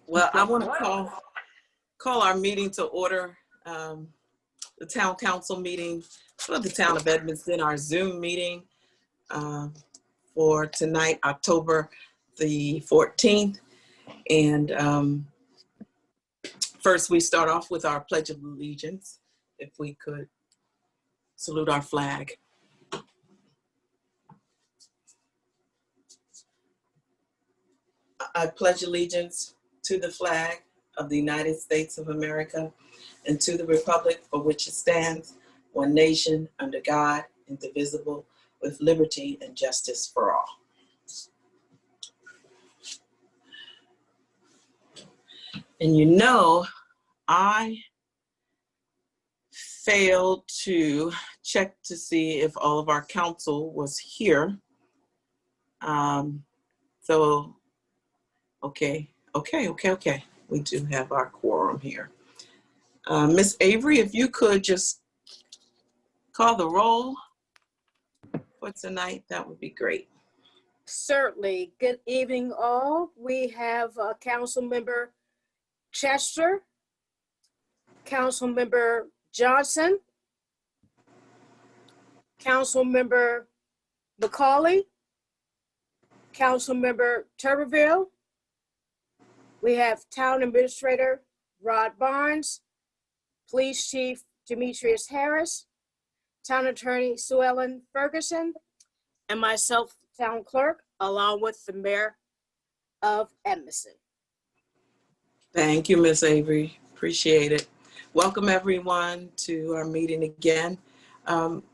Well, I want to call our meeting to order, the town council meeting for the town of Edmonston, our Zoom meeting for tonight, October the 14th. And first we start off with our Pledge of Allegiance. If we could salute our flag. I pledge allegiance to the flag of the United States of America and to the republic for which it stands, one nation, under God, indivisible, with liberty and justice for all. And you know, I failed to check to see if all of our council was here. Okay. We do have our quorum here. Miss Avery, if you could just call the roll for tonight, that would be great. Certainly. Good evening, all. We have Councilmember Chester, Councilmember Johnson, Councilmember McCauley, Councilmember Tuberville. We have Town Administrator Rod Barnes, Police Chief Demetrius Harris, Town Attorney Sue Ellen Ferguson, and myself, Town Clerk, along with the Mayor of Edmonston. Thank you, Miss Avery. Appreciate it. Welcome everyone to our meeting again.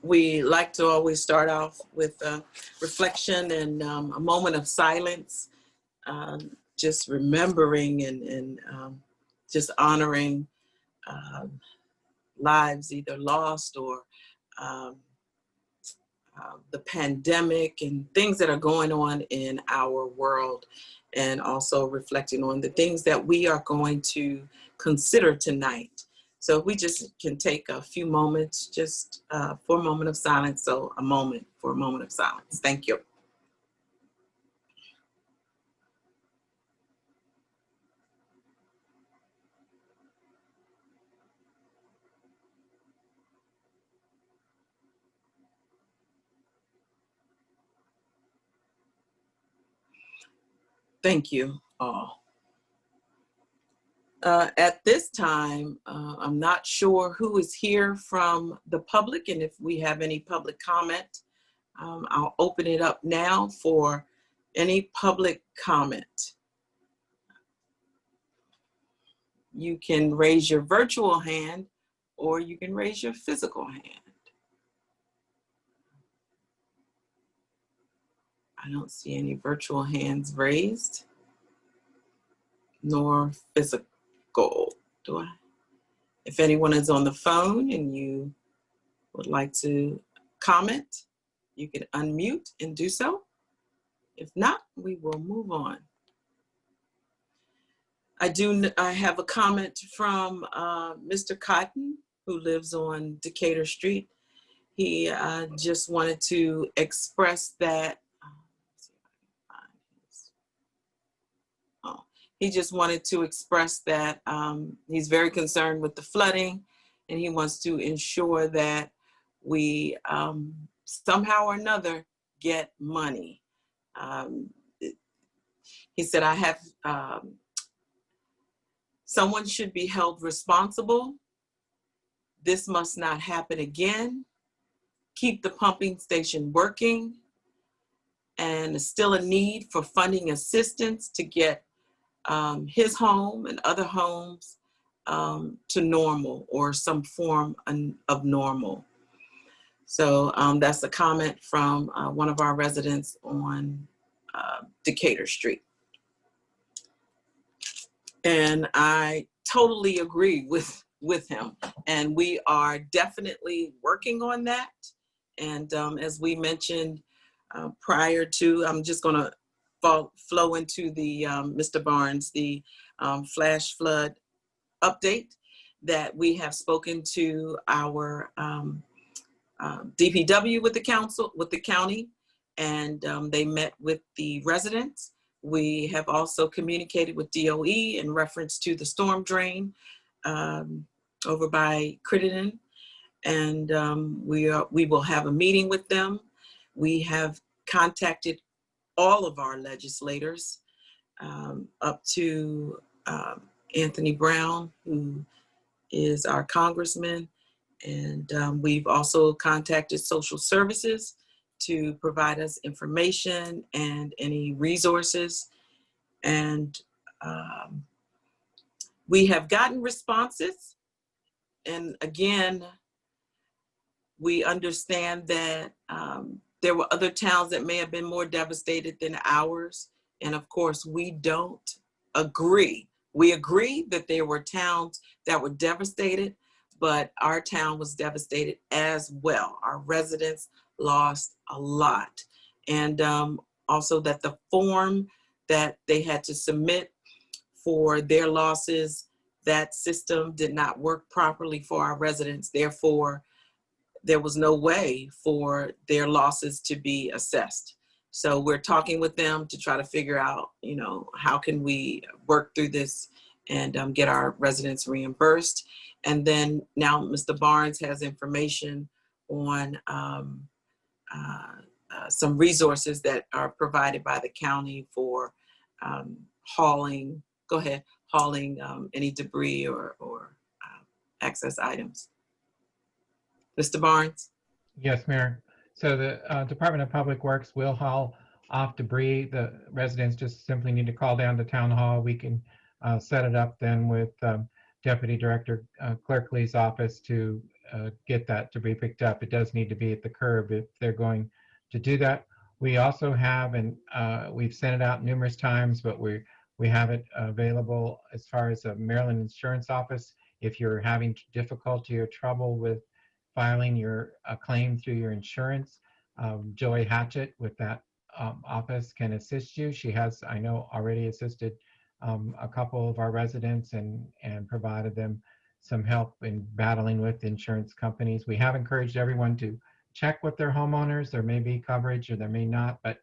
We like to always start off with a reflection and a moment of silence, just remembering and just honoring lives either lost or the pandemic and things that are going on in our world, and also reflecting on the things that we are going to consider tonight. So we just can take a few moments just for a moment of silence. So a moment for a moment of silence. Thank you. Thank you all. At this time, I'm not sure who is here from the public, and if we have any public comment, I'll open it up now for any public comment. You can raise your virtual hand or you can raise your physical hand. I don't see any virtual hands raised, nor physical. Do I? If anyone is on the phone and you would like to comment, you can unmute and do so. If not, we will move on. I have a comment from Mr. Cotton, who lives on Decatur Street. He just wanted to express that. He just wanted to express that he's very concerned with the flooding, and he wants to ensure that we somehow or another get money. He said, I have, someone should be held responsible. This must not happen again. Keep the pumping station working. And there's still a need for funding assistance to get his home and other homes to normal, or some form of normal. So that's a comment from one of our residents on Decatur Street. And I totally agree with him. And we are definitely working on that. And as we mentioned prior to, I'm just gonna flow into the Mr. Barnes, the flash flood update, that we have spoken to our DPW with the council, with the county, and they met with the residents We have also communicated with DOE in reference to the storm drain over by Crittenden, and we will have a meeting with them. We have contacted all of our legislators up to Anthony Brown, who is our congressman, and we've also contacted social services to provide us information and any resources. And we have gotten responses. And again, we understand that there were other towns that may have been more devastated than ours. And of course, we don't agree. We agree that there were towns that were devastated, but our town was devastated as well. Our residents lost a lot. And also that the form that they had to submit for their losses, that system did not work properly for our residents. Therefore, there was no way for their losses to be assessed. So we're talking with them to try to figure out, you know, how can we work through this and get our residents reimbursed. And then now Mr. Barnes has information on some resources that are provided by the county for hauling, hauling any debris or access items. Mr. Barnes? Yes, Mayor. So the Department of Public Works will haul off debris. The residents just simply need to call down to Town Hall. We can set it up then with Deputy Director Clerkley's office to get that debris picked up. It does need to be at the curb if they're going to do that. We also have, and we've sent it out numerous times, but we have it available as far as a Maryland Insurance Office. If you're having difficulty or trouble with filing your claim through your insurance, Joy Hatchett with that office can assist you. She has, I know, already assisted a couple of our residents and provided them some help in battling with insurance companies. We have encouraged everyone to check with their homeowners. There may be coverage or there may not, but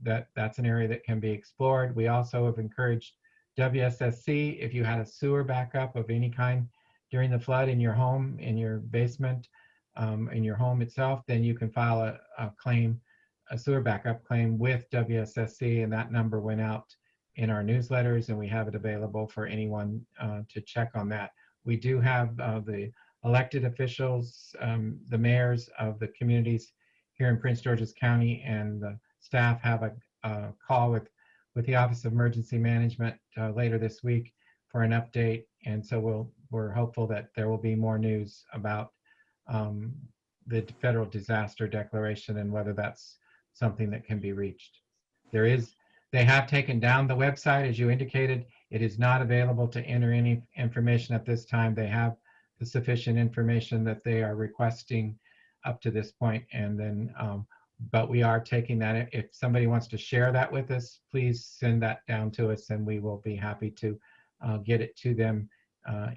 that's an area that can be explored. We also have encouraged WSSC, if you had a sewer backup of any kind during the flood in your home, in your basement, in your home itself, then you can file a claim, a sewer backup claim with WSSC, and that number went out in our newsletters, and we have it available for anyone to check on that. We do have the elected officials, the mayors of the communities here in Prince George's County, and the staff have a call with the Office of Emergency Management later this week for an update, and so we're hopeful that there will be more news about the federal disaster declaration and whether that's something that can be reached. They have taken down the website, as you indicated. It is not available to enter any information at this time. They have the sufficient information that they are requesting up to this point, and then but we are taking that. If somebody wants to share that with us, please send that down to us, and we will be happy to get it to them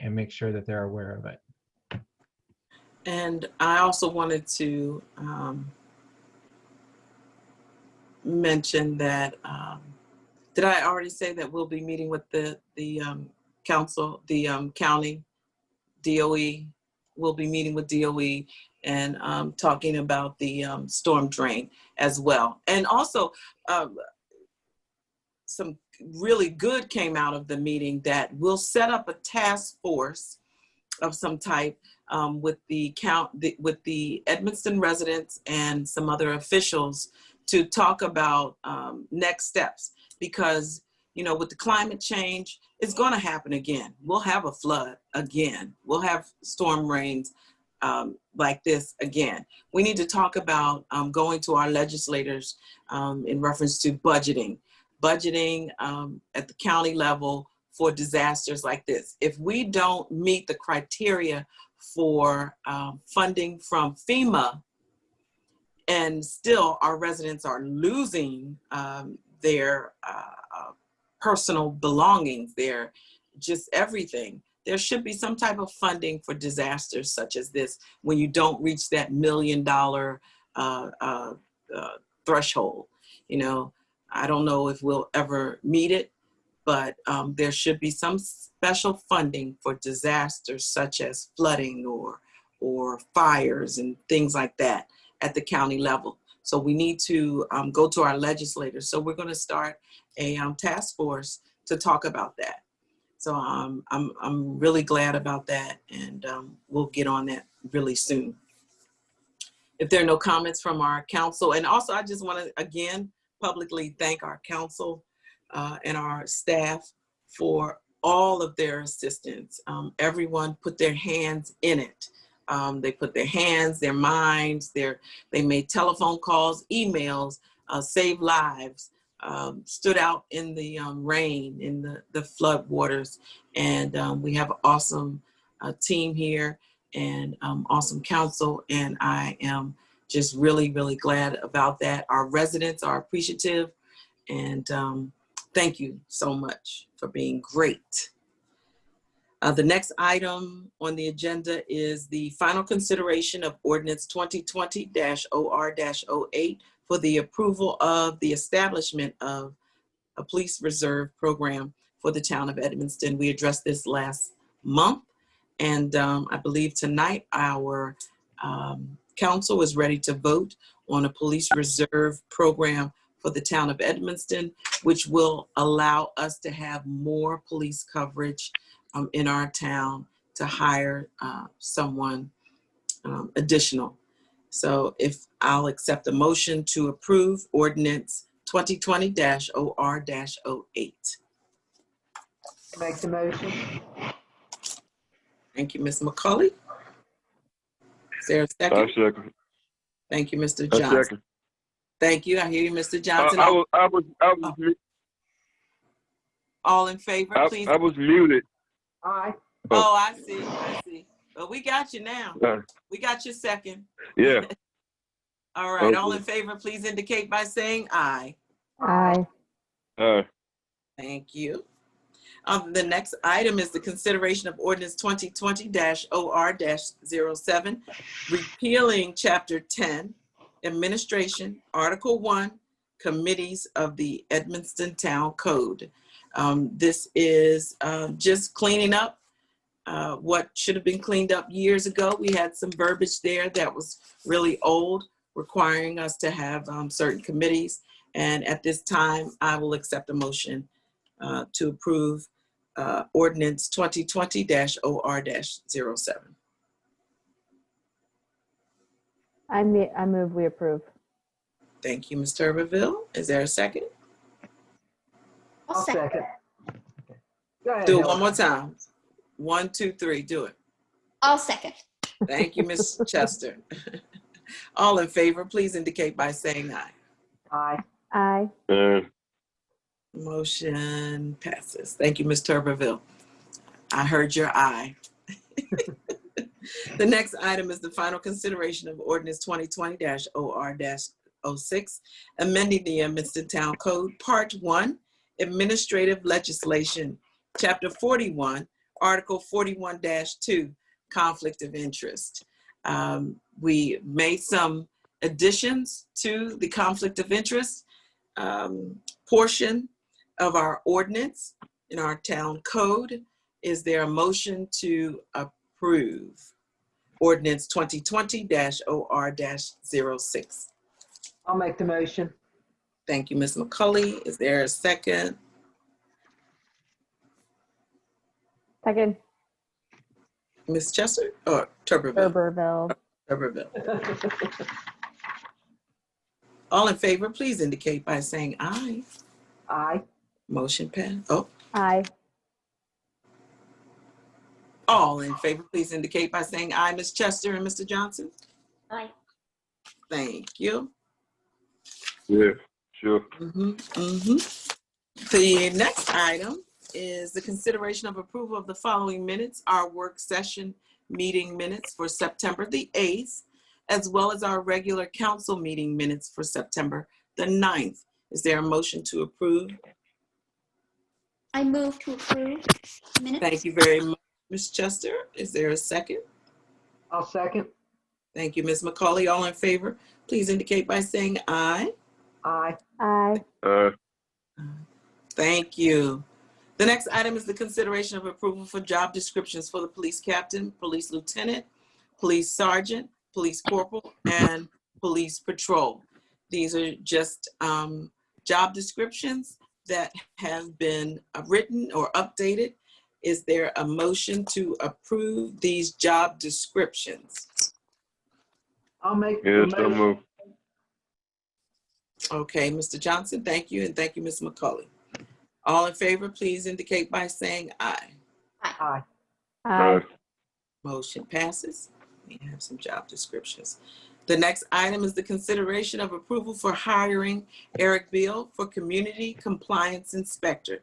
and make sure that they're aware of it. And I also wanted to mention that, did I already say that we'll be meeting with the council, the county, DOE? We'll be meeting with DOE and talking about the storm drain as well. And also, some really good came out of the meeting that we'll set up a task force of some type with the Edmonston residents and some other officials to talk about next steps, because you know, with the climate change, it's going to happen again. We'll have a flood again. We'll have storm rains like this again. We need to talk about going to our legislators in reference to budgeting at the county level for disasters like this. If we don't meet the criteria for funding from FEMA, and still our residents are losing their personal belongings, their just everything, there should be some type of funding for disasters such as this when you don't reach that $1 million threshold. You know, I don't know if we'll ever meet it, but there should be some special funding for disasters such as flooding or fires and things like that at the county level. So we need to go to our legislators. So we're going to start a task force to talk about that. So I'm really glad about that, and we'll get on that really soon. If there are no comments from our council, and also I just want to again publicly thank our council and our staff for all of their assistance. Everyone put their hands in it. They put their hands, their minds, they made telephone calls, emails, saved lives, stood out in the rain, in the flood waters. And we have an awesome team here and awesome council. And I am just really, really glad about that. Our residents are appreciative, and thank you so much for being great. The next item on the agenda is the final consideration of ordinance 2020-OR-08 for the approval of the establishment of a police reserve program for the town of Edmonston. We addressed this last month, and I believe tonight our council is ready to vote on a police reserve program for the town of Edmonston, which will allow us to have more police coverage in our town to hire someone additional. So if I'll accept a motion to approve ordinance 2020-OR-08. Make the motion. Thank you, Ms. McCauley. Is there a I second? second. Thank you, Mr. I Johnson. second. Thank you. I hear you, Mr. Johnson. I was All in favor, please. I was muted. Aye. Oh, I see. Well, we got you now. We got your second. Yeah. All right. All Okay. in favor, please indicate by saying aye. Aye. Thank you. The next item is the consideration of ordinance 2020-OR-07, repealing Chapter 10, Administration, Article 1, Committees of the Edmonston Town Code. This is just cleaning up what should have been cleaned up years ago. We had some verbiage there that was really old, requiring us to have certain committees. And at this time, I will accept a motion to approve ordinance 2020-OR-07. I move we approve. Thank you, Ms. Tuberville. Is there a second? I'll second. Go ahead, Do it Helen. one more time. 1, 2, 3, do it. I'll second. Thank you, Ms. Chester. All in favor, please indicate by saying aye. Aye. Aye. Motion passes. Thank you, Ms. Tuberville. I heard your aye. The next item is the final consideration of ordinance 2020-OR-06, amending the Edmonston Town Code, Part 1, Administrative Legislation, Chapter 41, Article 41-2, Conflict of Interest. We made some additions to the conflict of interest portion of our ordinance in our town code. Is there a motion to approve ordinance 2020-OR-06? I'll make the motion. Thank you, Ms. McCauley. Is there a second? Second. Ms. Chester or Tuberville? Tuberville. Tuberville. All in favor, please indicate by saying aye. Aye. Motion passed. Oh, Aye. all in favor, please indicate by saying aye. Ms. Chester and Mr. Johnson? Aye. Thank you. Yeah. Sure. The next item is the consideration of approval of the following minutes, our work session meeting minutes for September the 8th, as well as our regular council meeting minutes for September the 9th. Is there a motion to approve? I move to approve minutes. Thank you very much, Ms. Chester. Is there a second? I'll second. Thank you, Ms. McCauley. All in favor, please indicate by saying aye. Aye. Aye. Aye. Thank you. The next item is the consideration of approval for job descriptions for the police captain, police lieutenant, police sergeant, police corporal, and police patrol. These are just job descriptions that have been written or updated. Is there a motion to approve these job descriptions? I'll make the Yes, so motion. moved. Okay, Mr. Johnson, thank you, and thank you, Ms. McCully. All in favor, please indicate by saying aye. Aye. Aye. Motion passes. We have some job descriptions. The next item is the consideration of approval for hiring Eric Beal for Community Compliance Inspector.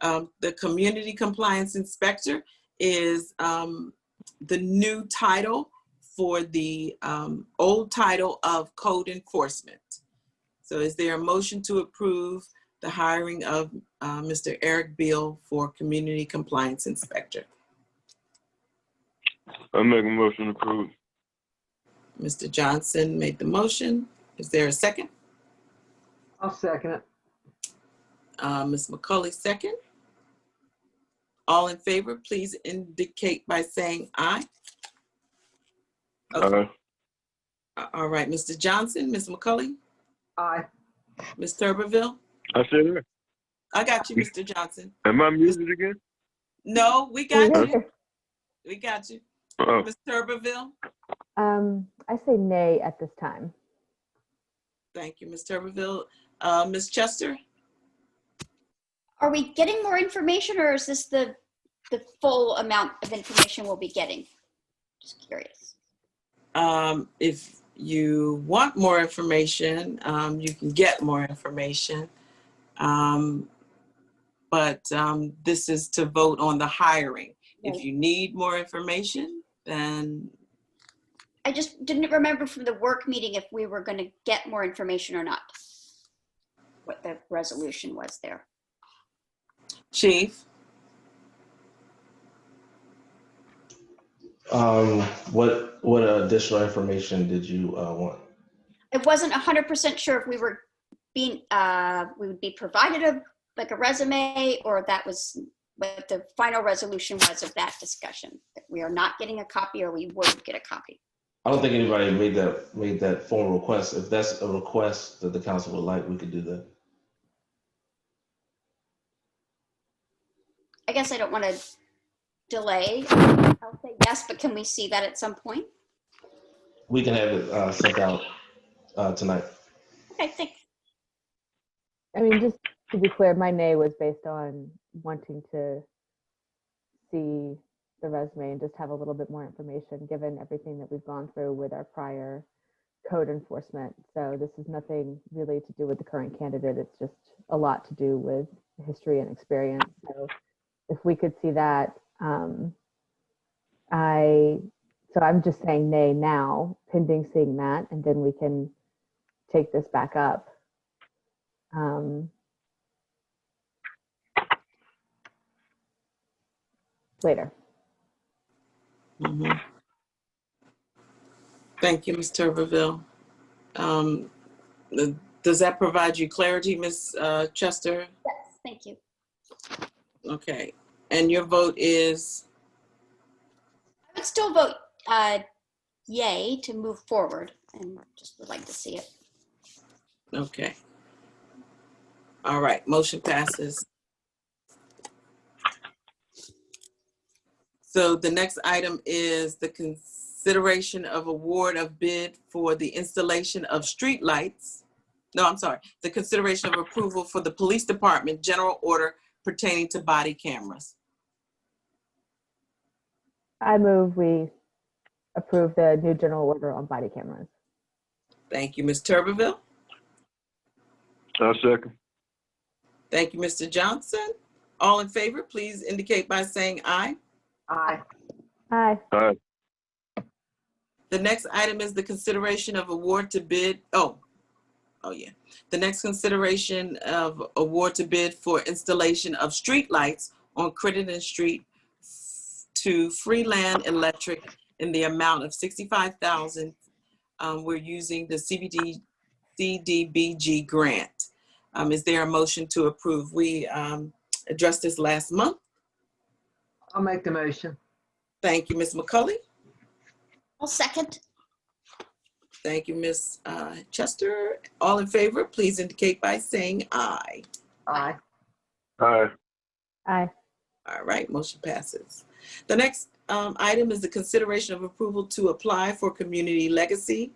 The Community Compliance Inspector is the new title for the old title of Code Enforcement. So is there a motion to approve the hiring of Mr. Eric Beal for Community Compliance Inspector? I make a motion to approve. Mr. Johnson made the motion. Is there a second? I'll second it. Ms. McCully, second. All in favor, please indicate by saying aye. Okay. Aye. All right, Mr. Johnson, Ms. McCully, Aye. Ms. Tuberville. I said that. I got you, Mr. Johnson. Am I muted again? No, we We got hear you. you. We got you. Oh, Ms. Tuberville. I say nay at this time. Thank you, Ms. Tuberville. Ms. Chester. Are we getting more information, or is this the full amount of information we'll be getting? Just curious. If you want more information, you can get more information. But this is to vote on the hiring. If you need more information, then I just didn't remember from the work meeting if we were going to get more information or not. What the resolution was there. Chief. What additional information did you want? I wasn't 100% sure if we were being, we would be provided a resume, or that was what the final resolution was of that discussion. That we are not getting a copy, or we would get a copy. I don't think anybody made that formal request. If that's a request that the council would like, we could do that. I guess I don't want to delay. I'll say yes, but can we see that at some point? We can have it sent out tonight. Okay, thanks. I mean, just to be clear, my nay was based on wanting to see the resume and just have a little bit more information, given everything that we've gone through with our prior code enforcement. So this is nothing really to do with the current candidate. It's just a lot to do with history and experience. So if we could see that, so I'm just saying nay now, pending seeing that, and then we can take this back up. Later. Mhm. Thank you, Ms. Tuberville. Does that provide you clarity, Ms. Chester? Yes, thank you. Okay, and your vote is? I would still vote yay to move forward, and just would like to see it. Okay. All right, motion passes. So the next item is the consideration of award of bid for the installation of street lights. No, I'm sorry, the consideration of approval for the police department general order pertaining to body cameras. I move we approve the new general order on body cameras. Thank you, Ms. Tuberville. I second. Thank you, Mr. Johnson. All in favor, please indicate by saying aye. Aye. Aye. Aye. The next item is the consideration of award to bid. Oh yeah. The next consideration of award to bid for installation of street lights on Crittenden Street to Freeland Electric in the amount of $65,000. We're using the CBD CDBG grant. Is there a motion to approve? We addressed this last month. I'll make the motion. Thank you, Ms. McCully. I'll second. Thank you, Ms. Chester. All in favor, please indicate by saying aye. Aye. Aye. Aye. All right, motion passes. The next item is the consideration of approval to apply for Community Legacy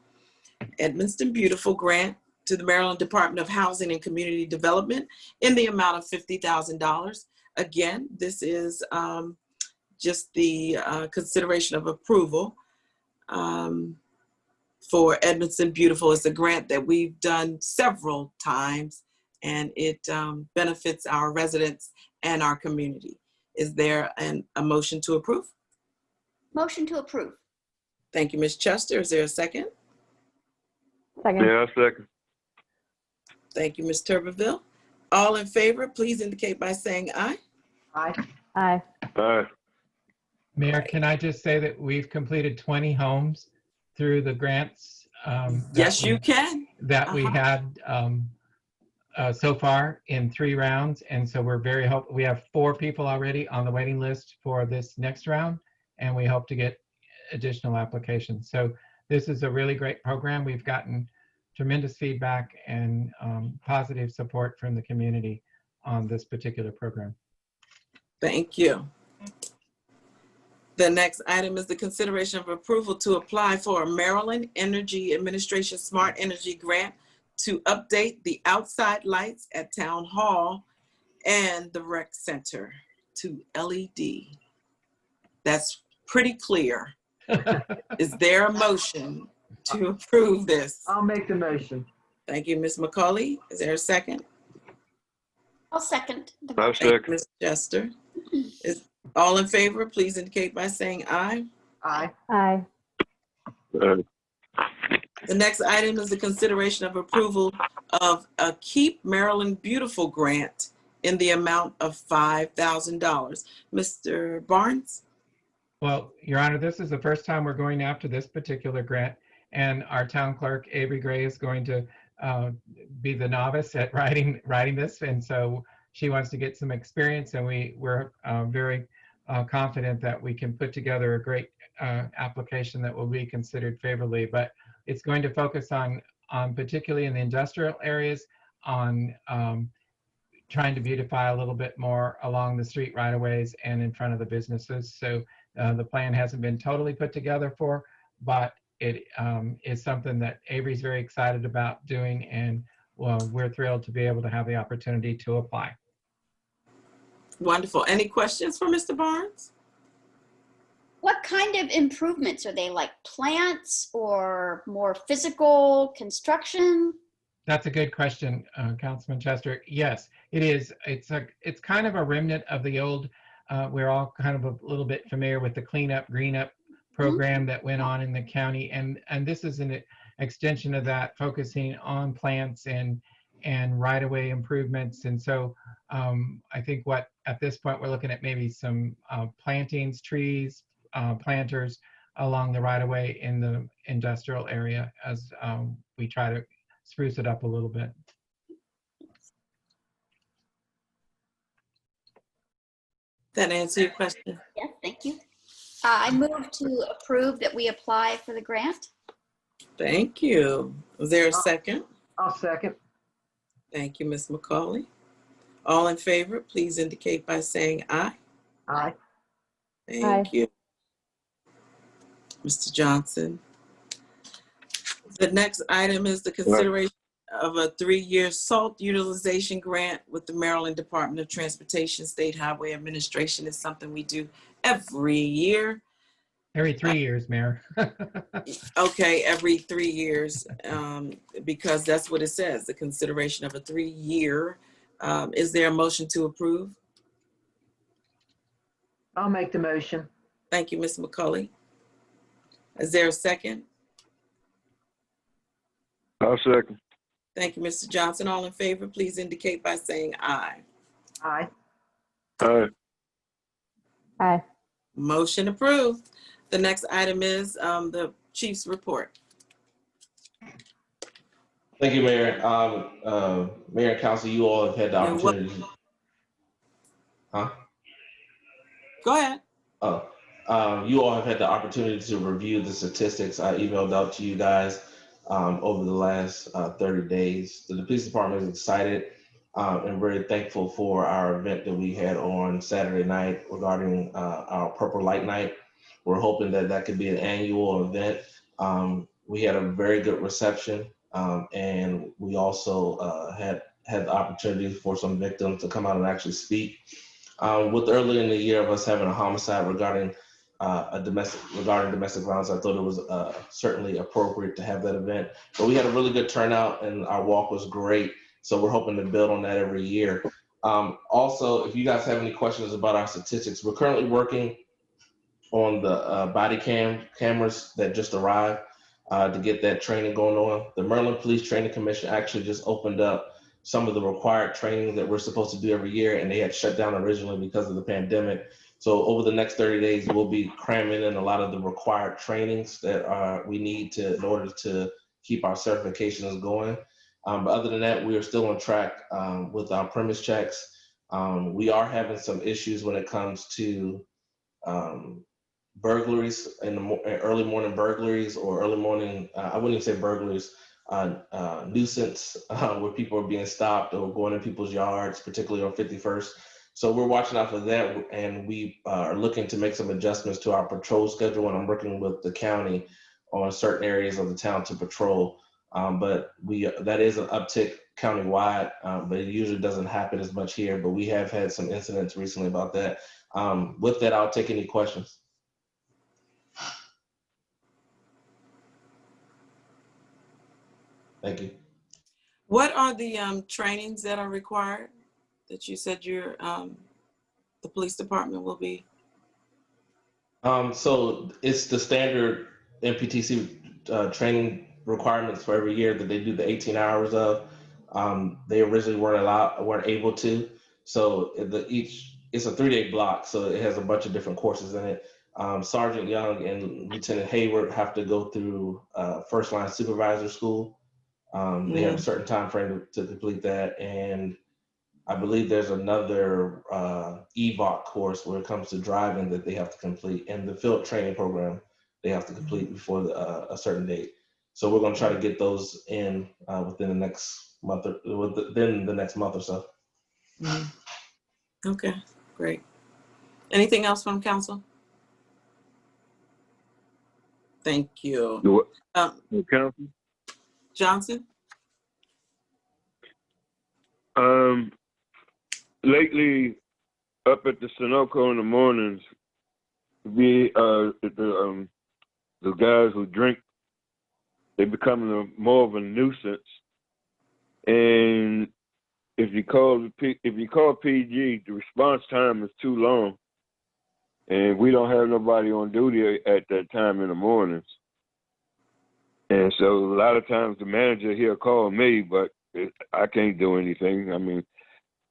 Edmiston Beautiful Grant to the Maryland Department of Housing and Community Development in the amount of $50,000. Again, this is just the consideration of approval for Edmiston Beautiful. It's a grant that we've done several times, and it benefits our residents and our community. Is there a motion to approve? Motion to approve. Thank you, Ms. Chester. Is there a second? Second. Yeah, I second. Thank you, Ms. Turbeville. All in favor, please indicate by saying aye. Aye. Aye. Aye. Mayor, can I just say that we've completed 20 homes through the grants? Yes, you can. That we had so far in 3 rounds. And so we're very hopeful. We have 4 people already on the waiting list for this next round, and we hope to get additional applications. So this is a really great program. We've gotten tremendous feedback and positive support from the community on this particular program. Thank you. The next item is the consideration of approval to apply for a Maryland Energy Administration Smart Energy Grant to update the outside lights at Town Hall and the Rec Center to LED. That's pretty clear. Is there a motion to approve this? I'll make the motion. Thank you, Ms. McCauley. Is there a second? I'll second. the I motion. Thank you, second. Ms. Chester. Is all in favor, please indicate by saying aye. Aye. Aye. Aye. The next item is the consideration of approval of a Keep Maryland Beautiful grant in the amount of $5,000. Mr. Barnes? Well, Your Honor, this is the first time we're going after this particular grant, and our town clerk, Avery Gray, is going to be the novice at writing this, and so she wants to get some experience, and we're very confident that we can put together a great application that will be considered favorably. But it's going to focus on particularly in the industrial areas, on trying to beautify a little bit more along the street right-of-ways and in front of the businesses. So the plan hasn't been totally put together but it is something that Avery's very excited about doing, and well, we're thrilled to be able to have the opportunity to apply. Wonderful. Any questions for Mr. Barnes? What kind of improvements are they, like plants or more physical construction? That's a good question, Councilman Chester. Yes, it is. It's kind of a remnant of the old. We're all kind of a little bit familiar with the Clean Up, Green Up program that went on in the county, and this is an extension of that, focusing on plants and right-of-way improvements. And so I think at this point we're looking at maybe some plantings, trees, planters along the right-of-way in the industrial area as we try to spruce it up a little bit. That answer your question? Yes, thank you. I move to approve that we apply for the grant. Thank you. Is there a second? I'll second. Thank you, Ms. McCauley. All in favor, please indicate by saying aye. Aye. Thank Aye. you. Mr. Johnson. The next item is the consideration of a 3-year salt utilization grant with the Maryland Department of Transportation State Highway Administration. Is something we do every year. Every 3 years, Mayor. Okay, every 3 years, because that's what it says, the consideration of a 3-year. Is there a motion to approve? I'll make the motion. Thank you, Ms. McCauley. Is there a second? I second. Thank you, Mr. Johnson. All in favor, please indicate by saying aye. Aye. Aye. Aye. Motion approved. The next item is the chief's report. Thank you, Mayor. Mayor and Council, you all have had the You're wel- opportunity. Huh? Go ahead. You all have had the opportunity to review the statistics I emailed out to you guys over the last 30 days. The police department is excited and very thankful for our event that we had on Saturday night regarding our Purple Light Night. We're hoping that that could be an annual event. We had a very good reception, and we also had the opportunity for some victims to come out and actually speak. With early in the year of us having a homicide regarding domestic violence, I thought it was certainly appropriate to have that event. But we had a really good turnout, and our walk was great. So we're hoping to build on that every year. Also, if you guys have any questions about our statistics, we're currently working on the body cameras that just arrived to get that training going on. The Maryland Police Training Commission actually just opened up some of the required training that we're supposed to do every year, and they had shut down originally because of the pandemic. So over the next 30 days, we'll be cramming in a lot of the required trainings that we need in order to keep our certifications going. But other than that, we are still on track with our premise checks. We are having some issues when it comes to burglaries early morning burglaries or early morning, I wouldn't even say burglaries, nuisance where people are being stopped or going in people's yards, particularly on 51st. So we're watching out for that, and we are looking to make some adjustments to our patrol schedule, and I'm working with the county on certain areas of the town to patrol. But that is an uptick countywide, but it usually doesn't happen as much here, but we have had some incidents recently about that. With that, I'll take any questions. Thank you. What are the trainings that are required that you said the police department will be? So it's the standard MPTC training requirements for every year that they do the 18 hours of. They originally weren't able to. So it's a 3-day block, so it has a bunch of different courses in it. Sergeant Young and Lieutenant Hayward have to go through first line supervisor school. They have a certain time frame to complete that, and I believe there's another EVOC course where it comes to driving that they have to complete, and the field training program they have to complete before a certain date. So we're going to try to get those in within the next month or so. Okay, great. Anything else from council? Thank you. Council? Johnson? Lately, up at the Sunoco in the mornings, the guys who drink, they becoming more of a nuisance. And if you call PG, the response time is too long, and we don't have nobody on duty at that time in the mornings. And so a lot of times the manager he'll call me, but I can't do anything. I mean,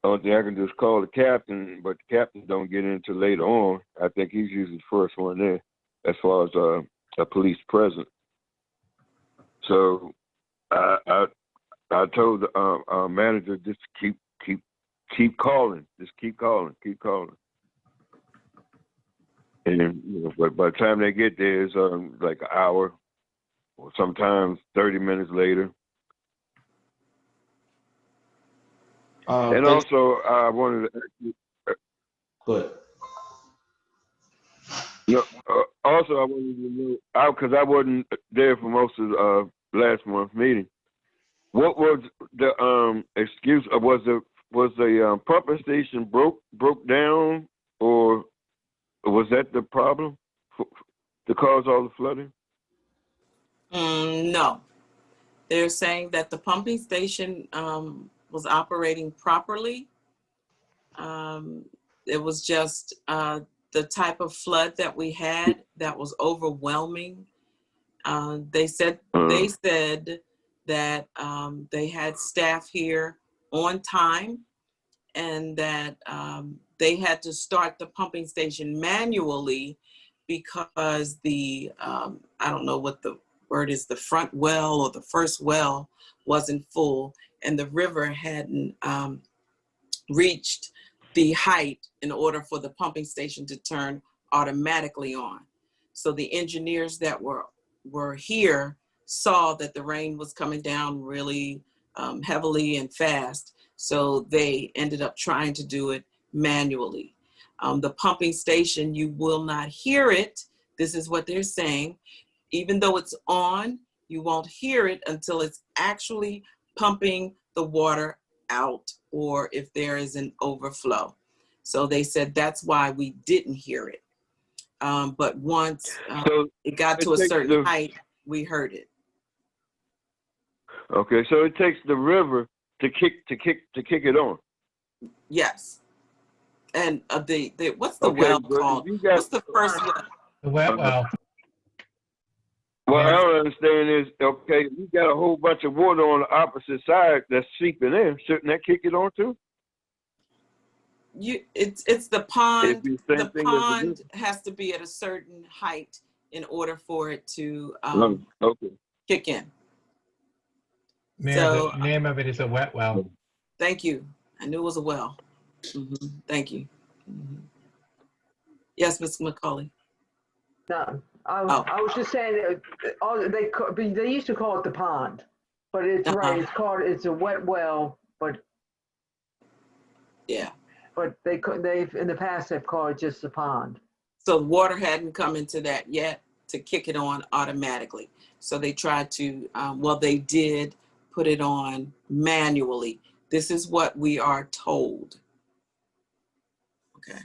the only thing I can do is call the captain, but the captains don't get in until later on. I think he's usually the first one there as far as a police presence. So I told our manager just keep calling, just keep calling. And but by the time they get there, it's like an hour, or sometimes 30 minutes later. And also, I wanted to ask you. Go ahead. Also, I wanted to know, because I wasn't there for most of last month's meeting. What was the excuse? Was the pumping station broke down, or was that the problem to cause all the flooding? No. They're saying that the pumping station was operating properly. It was just the type of flood that we had that was overwhelming. They said that they had staff here on time, and that they had to start the pumping station manually because I don't know what the or it is the front well or the first well wasn't full, and the river hadn't reached the height in order for the pumping station to turn automatically on. So the engineers that were here saw that the rain was coming down really heavily and fast. So they ended up trying to do it manually. The pumping station, you will not hear it. This is what they're saying. Even though it's on, you won't hear it until it's actually pumping the water out, or if there is an overflow. So they said that's why we didn't hear it. But once So it got to a certain height, we heard it. okay, so it takes the river to kick it on. Yes. And what's the Okay, well but if called? you got- What's the first well? The wet well. What I don't understand is, okay, you got a whole bunch of water on the opposite side that's seeping in. Shouldn't that kick it on too? It's the pond. It'd be the same The thing as the pond river. has to be at a certain height in order for it to Okay. kick in. Mayor, So- the name of it is a wet well. Thank you. I knew it was a well. Thank you. Yes, Ms. McCauley. No, Oh. I was just saying, they used to call it the pond, but it's right, it's a wet well, but Yeah. they've, in the past, they've called it just the pond. So water hadn't come into that yet to kick it on automatically. So they tried to, they did put it on manually. This is what we are told. Okay.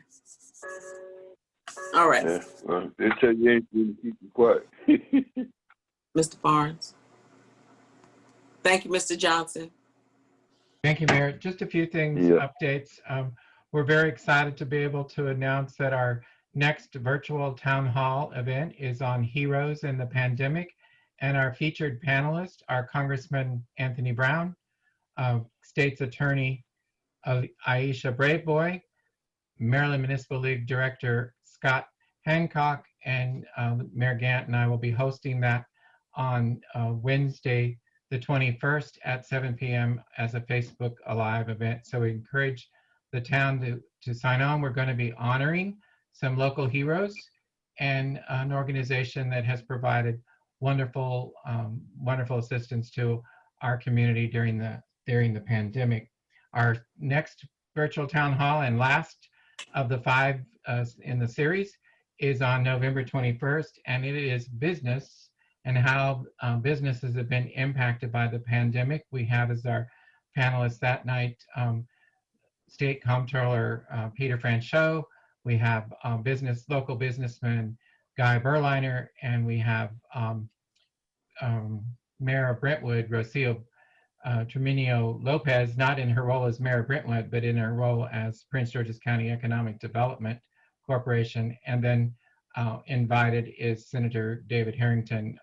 All right, Yeah. Well, they tell you anything to keep you quiet. Mr. Barnes. Thank you, Mr. Johnson. Thank you, Mayor. Just a few things, Yeah. updates. We're very excited to be able to announce that our next virtual town hall event is on heroes in the pandemic. And our featured panelists are Congressman Anthony Brown, State's Attorney Aisha Braveboy, Maryland Municipal League Director Scott Hancock, and Mayor Gant and I will be hosting that on Wednesday, the 21st at 7 p.m. as a Facebook Live event. So we encourage the town to sign on. We're going to be honoring some local heroes and an organization that has provided wonderful assistance to our community during the pandemic. Our next virtual town hall and last of the 5 in the series is on November 21st, and it is business and how businesses have been impacted by the pandemic. We have as our panelists that night State Comptroller Peter Franchot. We have local businessman Guy Berliner, and we have Mayor of Brentwood, Rocio Tremino Lopez, not in her role as Mayor of Brentwood, but in her role as Prince George's County Economic Development Corporation. And then invited is Senator David Harrington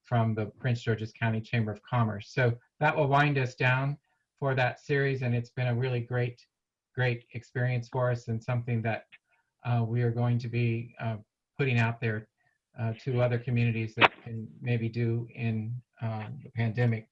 from the Prince George's County Chamber of Commerce. So that will wind us down for that series, and it's been a really great experience for us, and something that we are going to be putting out there to other communities that can maybe do in the pandemic.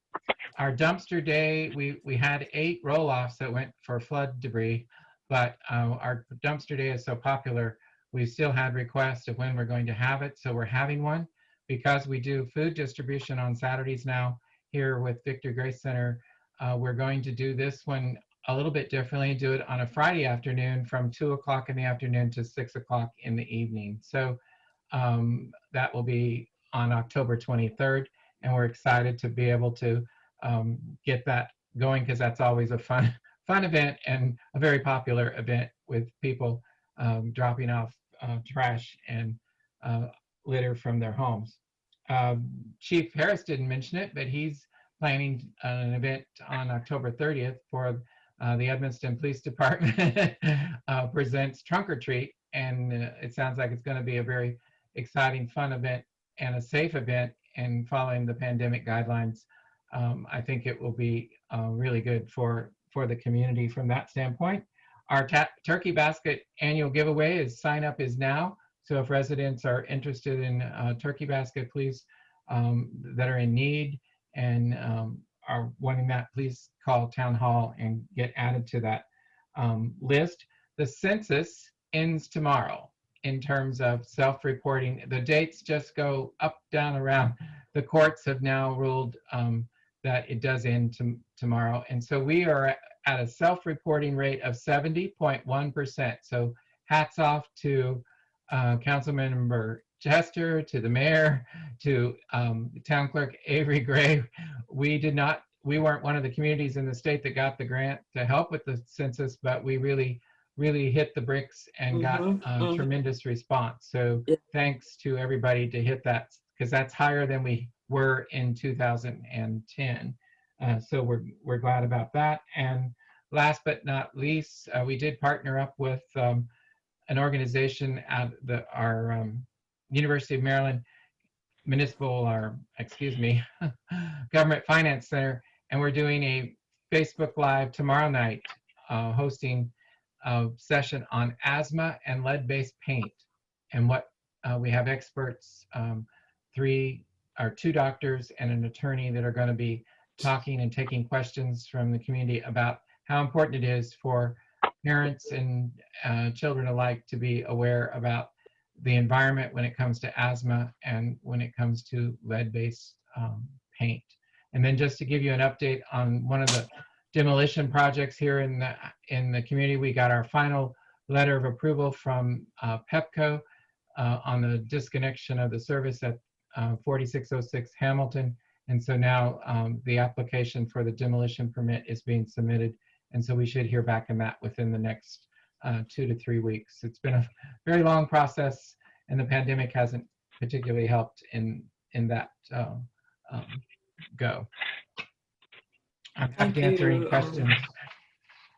Our dumpster day, we had 8 roll-offs that went for flood debris, but our dumpster day is so popular, we still had requests of when we're going to have it, so we're having one. Because we do food distribution on Saturdays now here with Victor Grace Center, we're going to do this one a little bit differently, do it on a Friday afternoon from 2 o'clock in the afternoon to 6 o'clock in the evening. So that will be on October 23rd, and we're excited to be able to get that going, because that's always a fun event and a very popular event with people dropping off trash and litter from their homes. Chief Harris didn't mention it, but he's planning an event on October 30th for the Edmonston Police Department presents Trunk or Treat, and it sounds like it's going to be a very exciting, fun event and a safe event. And following the pandemic guidelines, I think it will be really good for the community from that standpoint. Our Turkey Basket annual giveaway sign up is now. So if residents are interested in Turkey Basket, please that are in need and are wanting that, please call Town Hall and get added to that list. The census ends tomorrow in terms of self-reporting. The dates just go up, down, around. The courts have now ruled that it does end tomorrow. And so we are at a self-reporting rate of 70.1%. So hats off to Councilmember Chester, to the mayor, to Town Clerk Avery Gray. We weren't one of the communities in the state that got the grant to help with the census, but we really hit the bricks and got tremendous response. So thanks to everybody to hit that, because that's higher than we were in 2010. So we're glad about that. And last but not least, we did partner up with an organization at our University of Maryland Government Finance Center, and we're doing a Facebook Live tomorrow night, hosting a session on asthma and lead-based paint, and what we have experts, 2 doctors and an attorney that are going to be talking and taking questions from the community about how important it is for parents and children alike to be aware about the environment when it comes to asthma and when it comes to lead-based paint. And then just to give you an update on one of the demolition projects here in the community, we got our final letter of approval from Pepco on the disconnection of the service at 4606 Hamilton. And so now the application for the demolition permit is being submitted. And so we should hear back on that within the next 2 to 3 weeks. It's been a very long process, and the pandemic hasn't particularly helped in that go. I'm happy to answer any questions.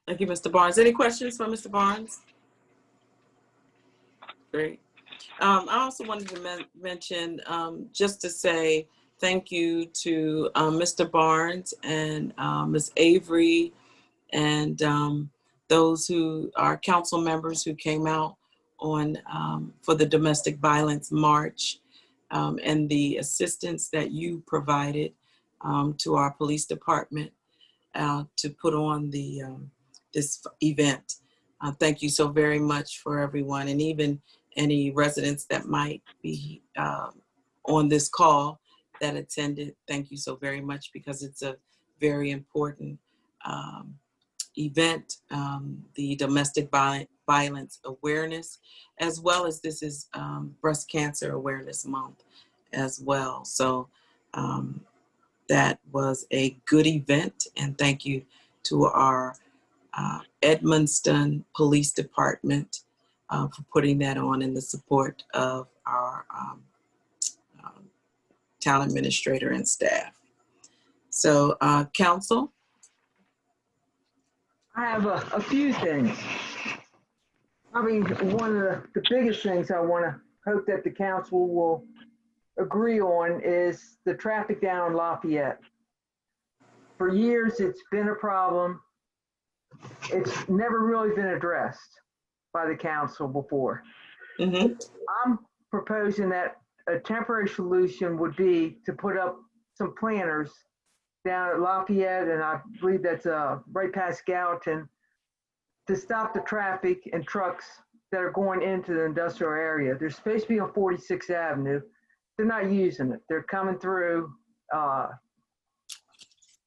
Thank you, Mr. Barnes. Any questions from Mr. Barnes? Great. I also wanted to mention, just to say thank you to Mr. Barnes and Ms. Avery and those who are council members who came out on for the domestic violence march, and the assistance that you provided to our police department to put on this event. Thank you so very much for everyone, and even any residents that might be on this call that attended. Thank you so very much, because it's a very important event, the domestic violence awareness, as well as this is Breast Cancer Awareness Month as well. So that was a good event, and thank you to our Edmundston Police Department for putting that on, and the support of our town administrator and staff. So council? I have a few things. I mean, one of the biggest things I want to hope that the council will agree on is the traffic down in Lafayette. For years, it's been a problem. It's never really been addressed by the council before. Mm-hmm. I'm proposing that a temporary solution would be to put up some planters down at Lafayette, and I believe that's right past Gallatin, to stop the traffic and trucks that are going into the industrial area. They're supposed to be on 46th Avenue. They're not using it. They're coming through.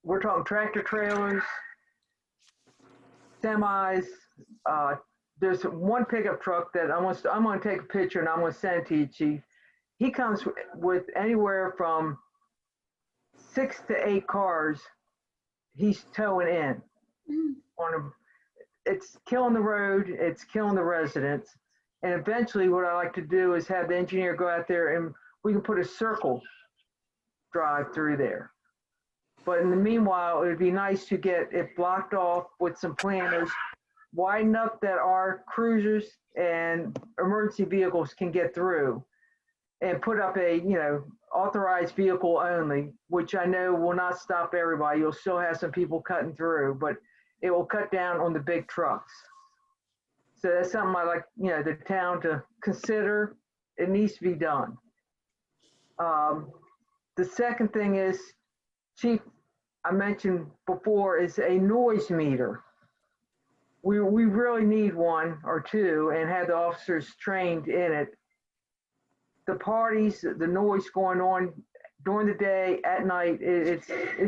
We're talking tractor trailers, semis. There's one pickup truck that I'm going to take a picture and I'm going to send it to you, Chief. He comes with anywhere from 6 to 8 cars he's towing in on a. It's killing the road, it's killing the residents. And eventually what I like to do is have the engineer go out there and we can put a circle drive through there. But in the meanwhile, it would be nice to get it blocked off with some planters, wide enough that our cruisers and emergency vehicles can get through, and put up a, authorized vehicle only, which I know will not stop everybody. You'll still have some people cutting through, but it will cut down on the big trucks. So that's something I like, the town to consider. It needs to be done. The second thing is, Chief, I mentioned before, is a noise meter. We really need one or two and have the officers trained in it. The parties, the noise going on during the day, at night, it's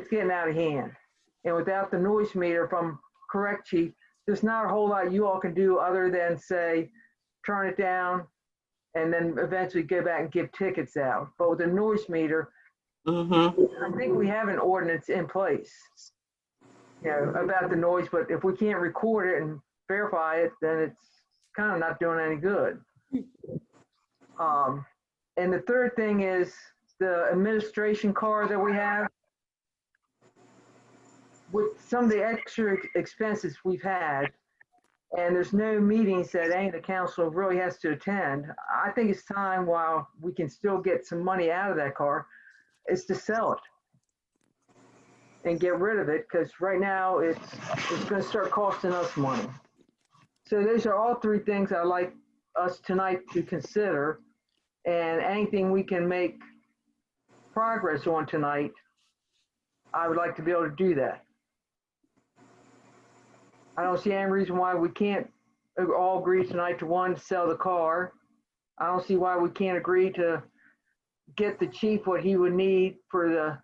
getting out of hand. And without the noise meter, if I'm correct, Chief, there's not a whole lot you all can do other than say, turn it down, and then eventually go back and give tickets out. But with a noise meter, I think we have an ordinance in place, you know, about the noise, but if we can't record it and verify it, then it's kind of not doing any good. And the third thing is the administration card that we have. With some of the extra expenses we've had, and there's no meetings that any of the council really has to attend, I think it's time, while we can still get some money out of that car, is to sell it and get rid of it, because right now it's going to start costing us money. So those are all three things I'd like us tonight to consider, and anything we can make progress on tonight, I would like to be able to do that. I don't see any reason why we can't all agree tonight to, one, sell the car. I don't see why we can't agree to get the chief what he would need for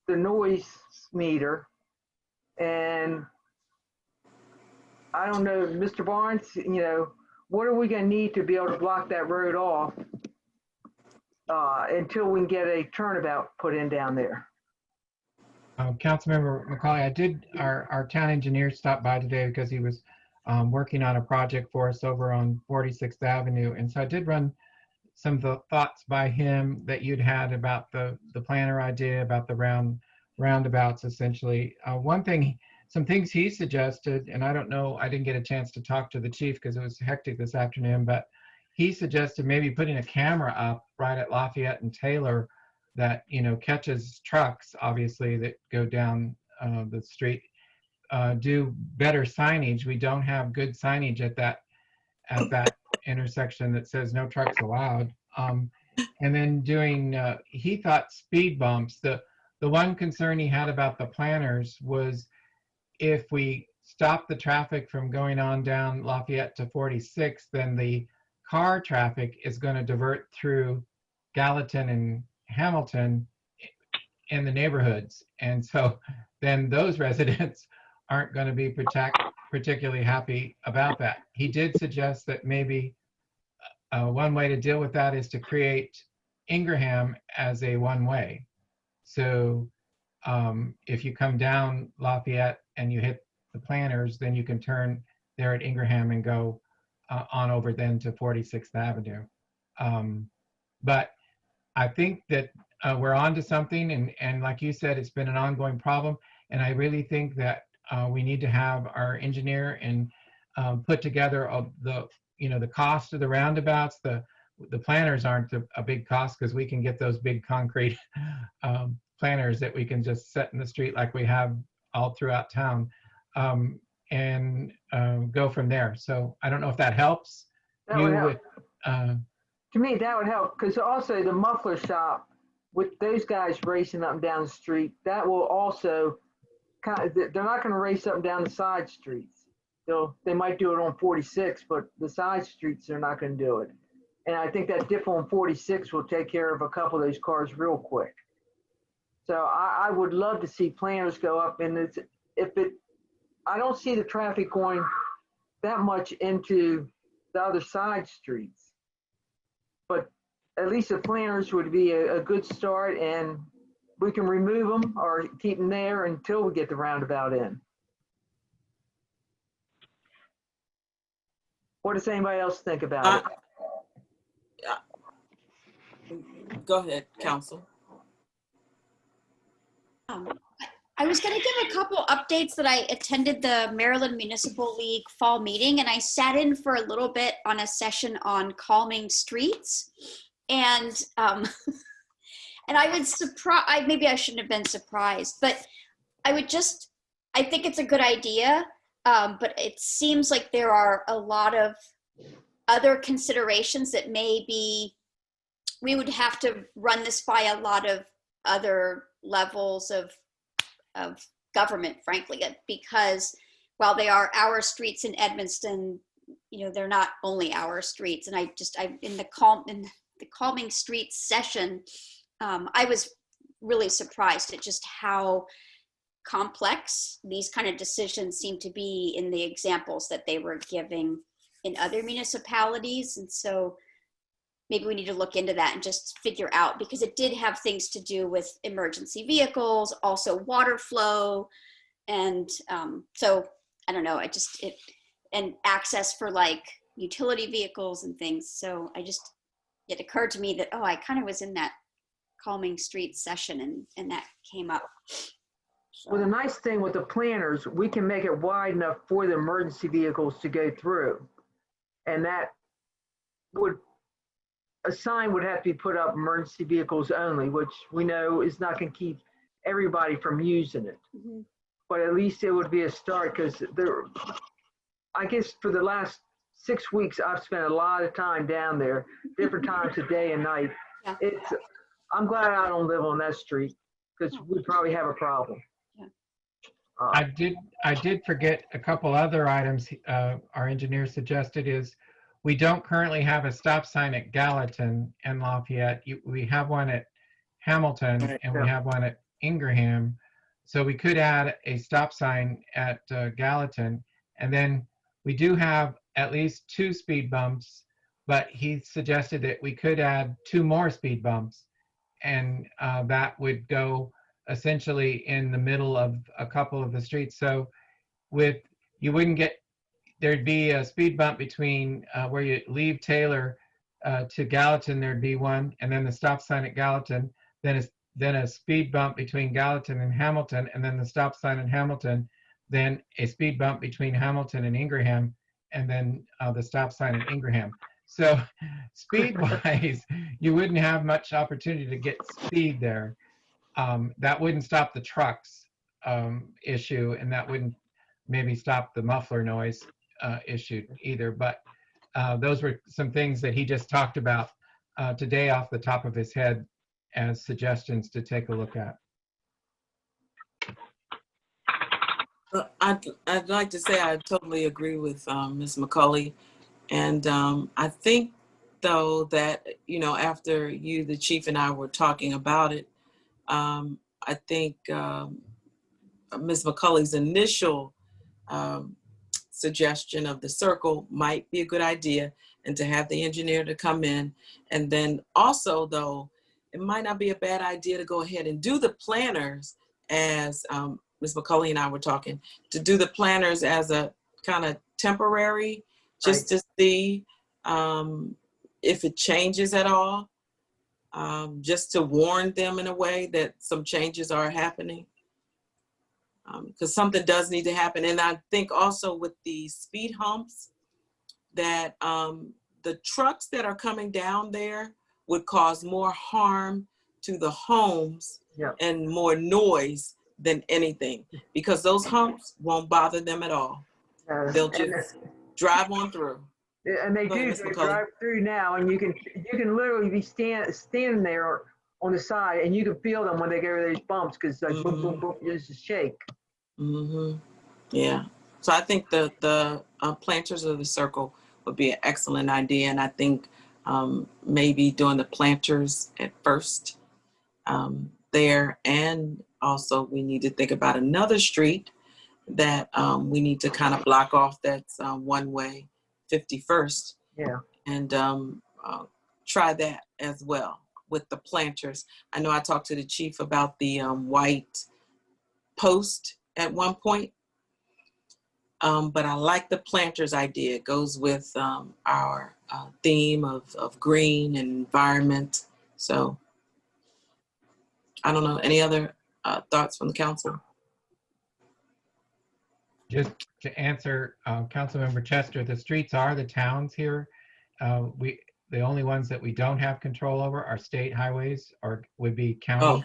the noise meter. And I don't know, Mr. Barnes, you know, what are we gonna need to be able to block that road off until we can get a turnabout put in down there? Councilmember McCauley, our town engineer stopped by today because he was working on a project for us over on 46th Avenue. And so I did run some of the thoughts by him that you'd had about the planner idea, about the roundabouts, essentially. Some things he suggested, and I don't know, I didn't get a chance to talk to the chief because it was hectic this afternoon, but he suggested maybe putting a camera up right at Lafayette and Taylor that, you know, catches trucks, obviously, that go down the street. Do better signage. We don't have good signage at that intersection that says no trucks allowed. And then doing, he thought speed bumps. The one concern he had about the planners was if we stop the traffic from going on down Lafayette to 46, then the car traffic is going to divert through Gallatin and Hamilton in the neighborhoods. And so then those residents aren't going to be particularly happy about that. He did suggest that maybe one way to deal with that is to create Ingraham as a one-way. So if you come down Lafayette and you hit the planners, then you can turn there at Ingraham and go on over then to 46th Avenue. But I think that we're on to something, and like you said, it's been an ongoing problem, and I really think that we need to have our engineer and put together the cost of the roundabouts. The planners aren't a big cost because we can get those big concrete planners that we can just set in the street like we have all throughout town, and go from there. So I don't know if that helps. That would help. To me, that would help, because also the muffler shop, with those guys racing up and down the street, that will also they're not going to race up and down the side streets. They might do it on 46, but the side streets, they're not going to do it. And I think that dip on 46 will take care of a couple of those cars real quick. So I would love to see planners go up, and I don't see the traffic going that much into the other side streets. But at least the planners would be a good start, and we can remove them or keep them there until we get the roundabout in. What does anybody else think about it? Go ahead, Council. I was going to give a couple updates that I attended the Maryland Municipal League fall meeting, and I sat in for a little bit on a session on calming streets. And and I was surprised, maybe I shouldn't have been surprised, but I think it's a good idea, but it seems like there are a lot of other considerations that maybe we would have to run this by a lot of other levels of government, frankly, because while they are our streets in Edmiston, you know, they're not only our streets. And I in the Calming Streets session, I was really surprised at just how complex these kind of decisions seem to be in the examples that they were giving in other municipalities. And so maybe we need to look into that and just figure out, because it did have things to do with emergency vehicles, also water flow. And so I don't know, and access for like utility vehicles and things. So it occurred to me that, oh, I kind of was in that Calming Streets session and that came up. So. Well, the nice thing with the planters, we can make it wide enough for the emergency vehicles to go through. And that a sign would have to be put up, emergency vehicles only, which we know is not going to keep everybody from using it. Mm-hmm. But at least it would be a start, because I guess for the last 6 weeks, I've spent a lot of time down there, different times of day and night. Yeah. I'm glad I don't live on that street, because we'd probably have a problem. Yeah. I did forget a couple other items our engineer suggested is we don't currently have a stop sign at Gallatin and Lafayette. We have one at Hamilton and we have one at Ingraham. So we could add a stop sign at Gallatin. And then we do have at least 2 speed bumps, but he suggested that we could add 2 more speed bumps. And that would go essentially in the middle of a couple of the streets. So there'd be a speed bump between where you leave Taylor to Gallatin, there'd be one, and then the stop sign at Gallatin, then a speed bump between Gallatin and Hamilton, and then the stop sign in Hamilton, then a speed bump between Hamilton and Ingraham, and then the stop sign in Ingraham. So speed-wise, you wouldn't have much opportunity to get speed there. That wouldn't stop the trucks issue, and that wouldn't maybe stop the muffler noise issue either. But those were some things that he just talked about today off the top of his head as suggestions to take a look at. I'd like to say I totally agree with Ms. McCulley. And I think, though, that, you know, after you, the chief, and I were talking about it, I think Ms. McCulley's initial suggestion of the circle might be a good idea, and to have the engineer to come in. And then also, though, it might not be a bad idea to go ahead and do the planners as Ms. McCulley and I were talking, to do the planners as a kind of temporary, just to see if it changes at all, just to warn them in a way that some changes are happening, because something does need to happen. And I think also with the speed humps, that the trucks that are coming down there would cause more harm to the homes and more noise than anything, because those humps won't bother them at all. They'll just drive on through. And they do. They drive through now, and you can literally be standing there on the side, and you can feel them when they go over those bumps, because like boom, boom, boom, just a shake. Mm-hmm. Yeah. So I think the planters of the circle would be an excellent idea, and I think maybe doing the planters at first there, and also we need to think about another street that we need to kind of block off. That's one way, 51st. Yeah. And try that as well with the planters. I know I talked to the chief about the white post at one point, but I like the planters idea. It goes with our theme of green and environment. So I don't know, any other thoughts from the council? Just to answer Councilmember Chester, the streets are the towns here. The only ones that we don't have control over are state highways, or would be county. Oh,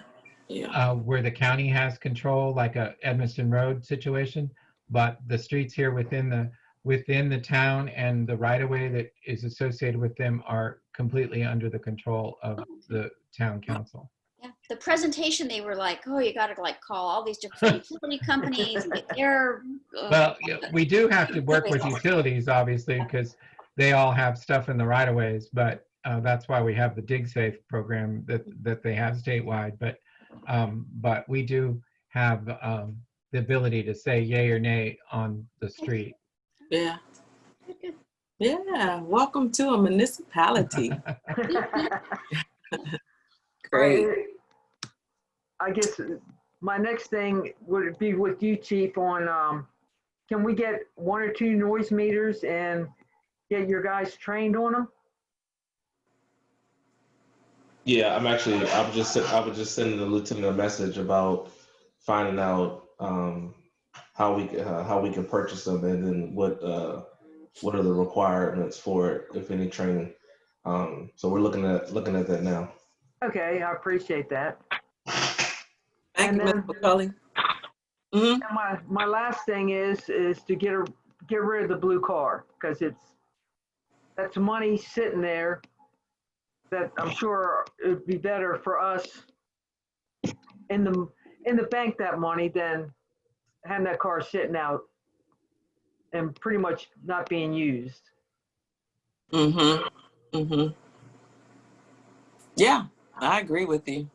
yeah. Where the county has control, like a Edmiston Road situation. But the streets here within the town and the right of way that is associated with them are completely under the control of the town council. Yeah, the presentation, they were like, oh, you gotta like call all these different utility companies and get their. Well, yeah, we do have to work with utilities, obviously, because they all have stuff in the right of ways, but that's why we have the DigSafe program that they have statewide. But we do have the ability to say yay or nay on the street. Yeah. Yeah. Welcome to a municipality. Great. I guess my next thing would be with you, Chief, on can we get 1 or 2 noise meters and get your guys trained on them? Yeah, I was just sending the lieutenant a message about finding out how we can purchase them, and then what are the requirements for it, if any training. So we're looking at that now. Okay, I appreciate that. Thank And you, Ms. then- McCully. Mhm. And my last thing is to get rid of the blue car, because that's money sitting there that I'm sure it would be better for us in the bank, that money, than having that car sitting out and pretty much not being used. Mm-hmm. Mm-hmm. Yeah, I agree with you.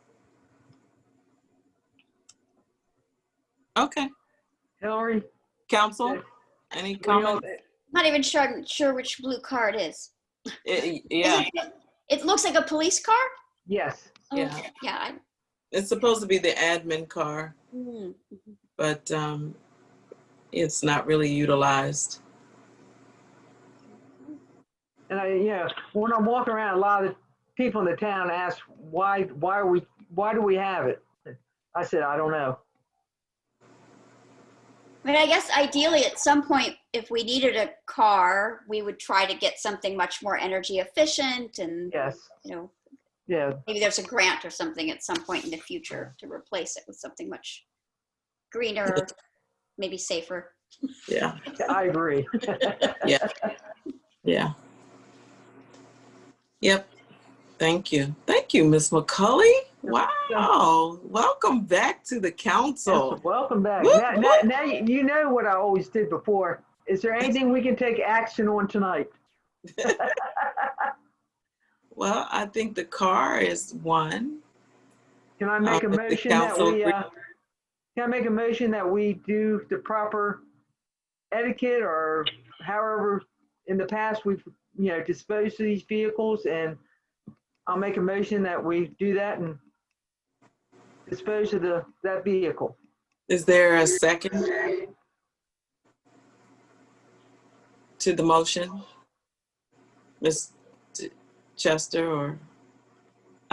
Okay. Hillary? Council, any what do y'all comments? think? Not even sure which blue car it is. Yeah, It looks like a police car? Yes. Yeah. Okay. Yeah. it's supposed to be the admin car, Mhm. but it's not really utilized. And when I'm walking around, a lot of the people in the town ask, why do we have it? I said, I don't know. I mean, I guess ideally at some point, if we needed a car, we would try to get something much more energy efficient, and Yes. Yeah. maybe there's a grant or something at some point in the future to replace it with something much greener, maybe safer. Yeah, I agree. yeah, yeah. Yep. Thank you, Ms. McCully. Wow, welcome back to the council. Welcome back. Whoop, Now, whoop. now you know what I always did before. Is there anything we can take action on tonight? Well, I think the car is one. Can I make a The motion that council we? agree- Can I make a motion that we do the proper etiquette, or however in the past we've disposed of these vehicles, and I'll make a motion that we do that and dispose of that vehicle. Is there a second to the motion? Ms. Chester or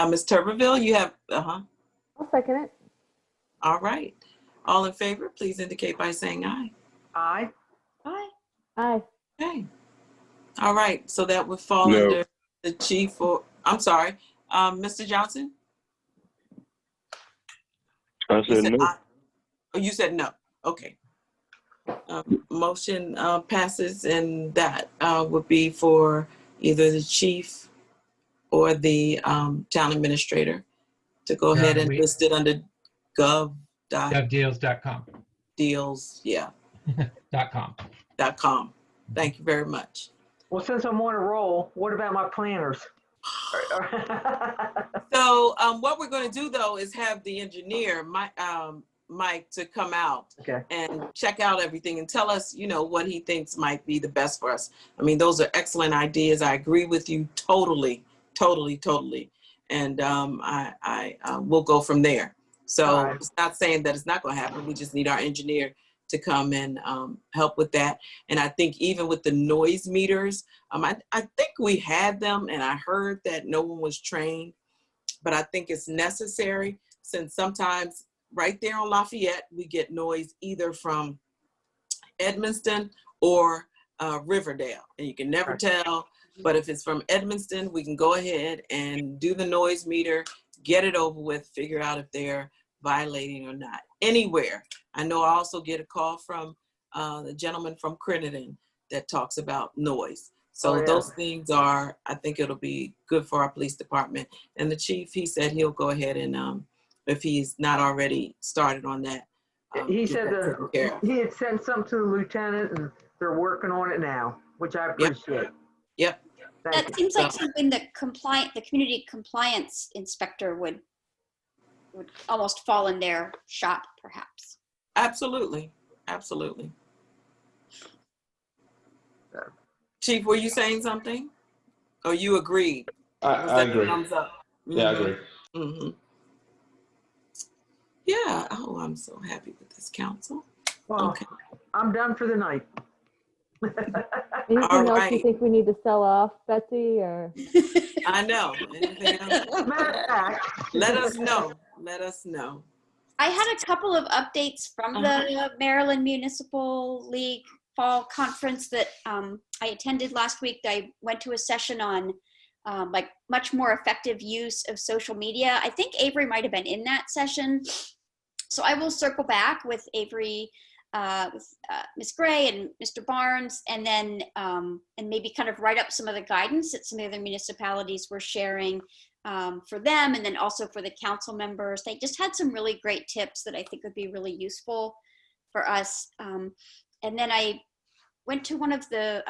Ms. Tuberville, you have, I'll second it. all right. All in favor, please indicate by saying aye. Aye. Bye. Aye. Okay. All right, so that would fall No. under the chief, or, I'm sorry, Mr. Johnson? I You said said no. aye. Oh, you said no, okay. Motion passes, and that would be for either the chief or the town administrator to go Yeah, ahead and we- list it under Devdeals.com. gov.deals, yeah, .com. .com. Thank you very much. Well, since I'm on a roll, what about my planners? So what we're going to do, though, is have the engineer, Mike, to come out Okay. and check out everything and tell us, what he thinks might be the best for us. I mean, those are excellent ideas. I agree with you totally. And I will go from there. So All right. It's not saying that it's not going to happen. We just need our engineer to come and help with that. And I think even with the noise meters, I think we had them, and I heard that no one was trained, but I think it's necessary, since sometimes right there on Lafayette, we get noise either from Edmonston or Riverdale, and you can never tell. But if it's from Edmonston, we can go ahead and do the noise meter, get it over with, figure out if they're violating or not. Anywhere. I know I also get a call from the gentleman from Crittenden that talks about noise. So Oh, yeah. those things I think it'll be good for our police department. And the chief, he said he'll go ahead and if he's not already started on that. He get said that taken care of. he had sent something to the lieutenant and they're working on it now, which I appreciate. Yep. Thank That you. seems like So- something the community compliance inspector would almost fall in their shop, perhaps. Absolutely. Absolutely. Chief, were you saying something? Or you agreed? Was I that agree. Thumbs up. Yeah, I Mhm. agree. Mm-hmm. Yeah. Oh, I'm so happy with this council. Well, Okay. I'm done for the night. Anything else you right. think we need to sell off, Betsy, or? I know. Anything else? Matter of fact. Let us know. Let us know. I had a couple of updates from the Maryland Municipal League Fall Conference that I attended last week. I went to a session on like much more effective use of social media. I think Avery might have been in that session. So I will circle back with Avery, with Ms. Gray and Mr. Barnes, and then and maybe kind of write up some of the guidance that some of the other municipalities were sharing for them, and then also for the council members. They just had some really great tips that I think would be really useful for us. And then I went to one of the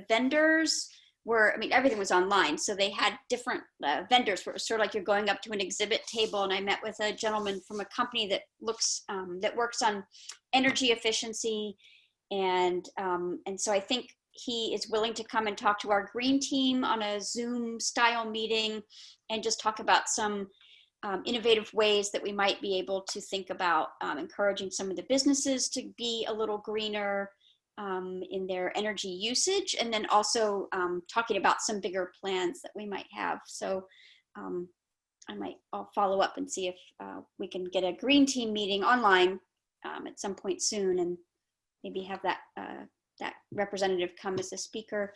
vendors where, I mean, everything was online. So they had different vendors where it was sort of like you're going up to an exhibit table. And I met with a gentleman from a company that looks, that works on energy efficiency. And so I think he is willing to come and talk to our green team on a Zoom style meeting and just talk about some innovative ways that we might be able to think about encouraging some of the businesses to be a little greener in their energy usage, and then also talking about some bigger plans that we might have. So I'll follow up and see if we can get a green team meeting online at some point soon, and maybe have that that representative come as a speaker.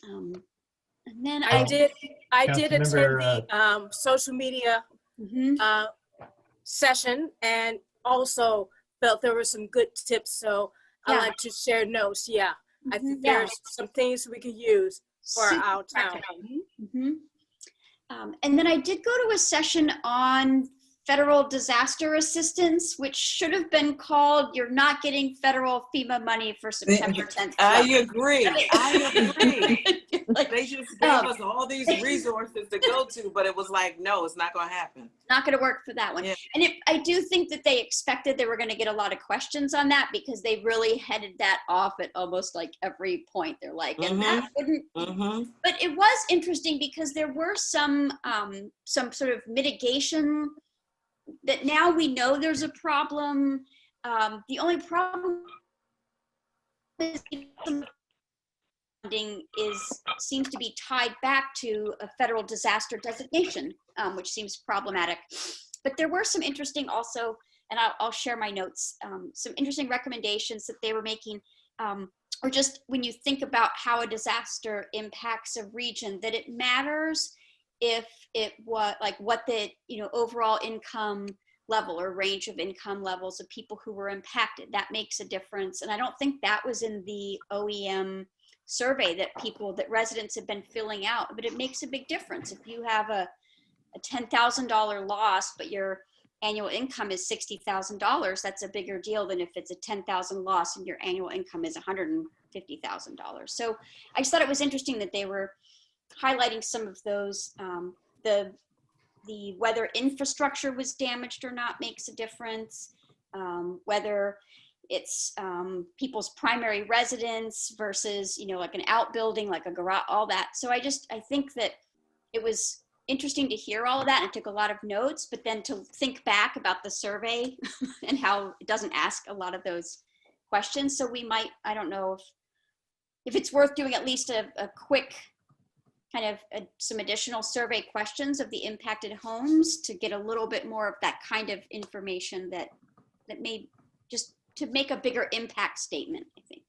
And then I did attend Councilmember, the social media Mhm. session, and also felt there were some good tips. So I Yeah. like to share notes. Yeah, I Mhm. think Yeah. there's some things we could use for Super our town. practical. Mhm. And then I did go to a session on federal disaster assistance, which should have been called "You're not getting federal FEMA money for September 10th." I agree. I agree. Like, They just gave us all these resources to go to, but it was like, no, it's not going to happen. not going to work for that one. Yeah. And I do think that they expected they were going to get a lot of questions on that, because they really headed that off at almost like every point. They're like, and that wouldn't. Mm-hmm. But it was interesting because there were some sort of mitigation that now we know there's a problem. The only problem is funding seems to be tied back to a federal disaster designation, which seems problematic. But there were some interesting also, and I'll share my notes, some interesting recommendations that they were making, or just when you think about how a disaster impacts a region, that it matters if what the overall income level or range of income levels of people who were impacted, that makes a difference. And I don't think that was in the OEM survey that residents have been filling out, but it makes a big difference. If you have a $10,000 loss, but your annual income is $60,000, that's a bigger deal than if it's a $10,000 loss and your annual income is $150,000. So I just thought it was interesting that they were highlighting some of those. The whether infrastructure was damaged or not makes a difference. Whether it's people's primary residence versus, like an outbuilding, like a garage, all that. So I think that it was interesting to hear all of that, and I took a lot of notes, but then to think back about the survey and how it doesn't ask a lot of those questions. So we might, I don't know if it's worth doing at least a quick kind of some additional survey questions of the impacted homes to get a little bit more of that kind of information that may just to make a bigger impact statement, I think.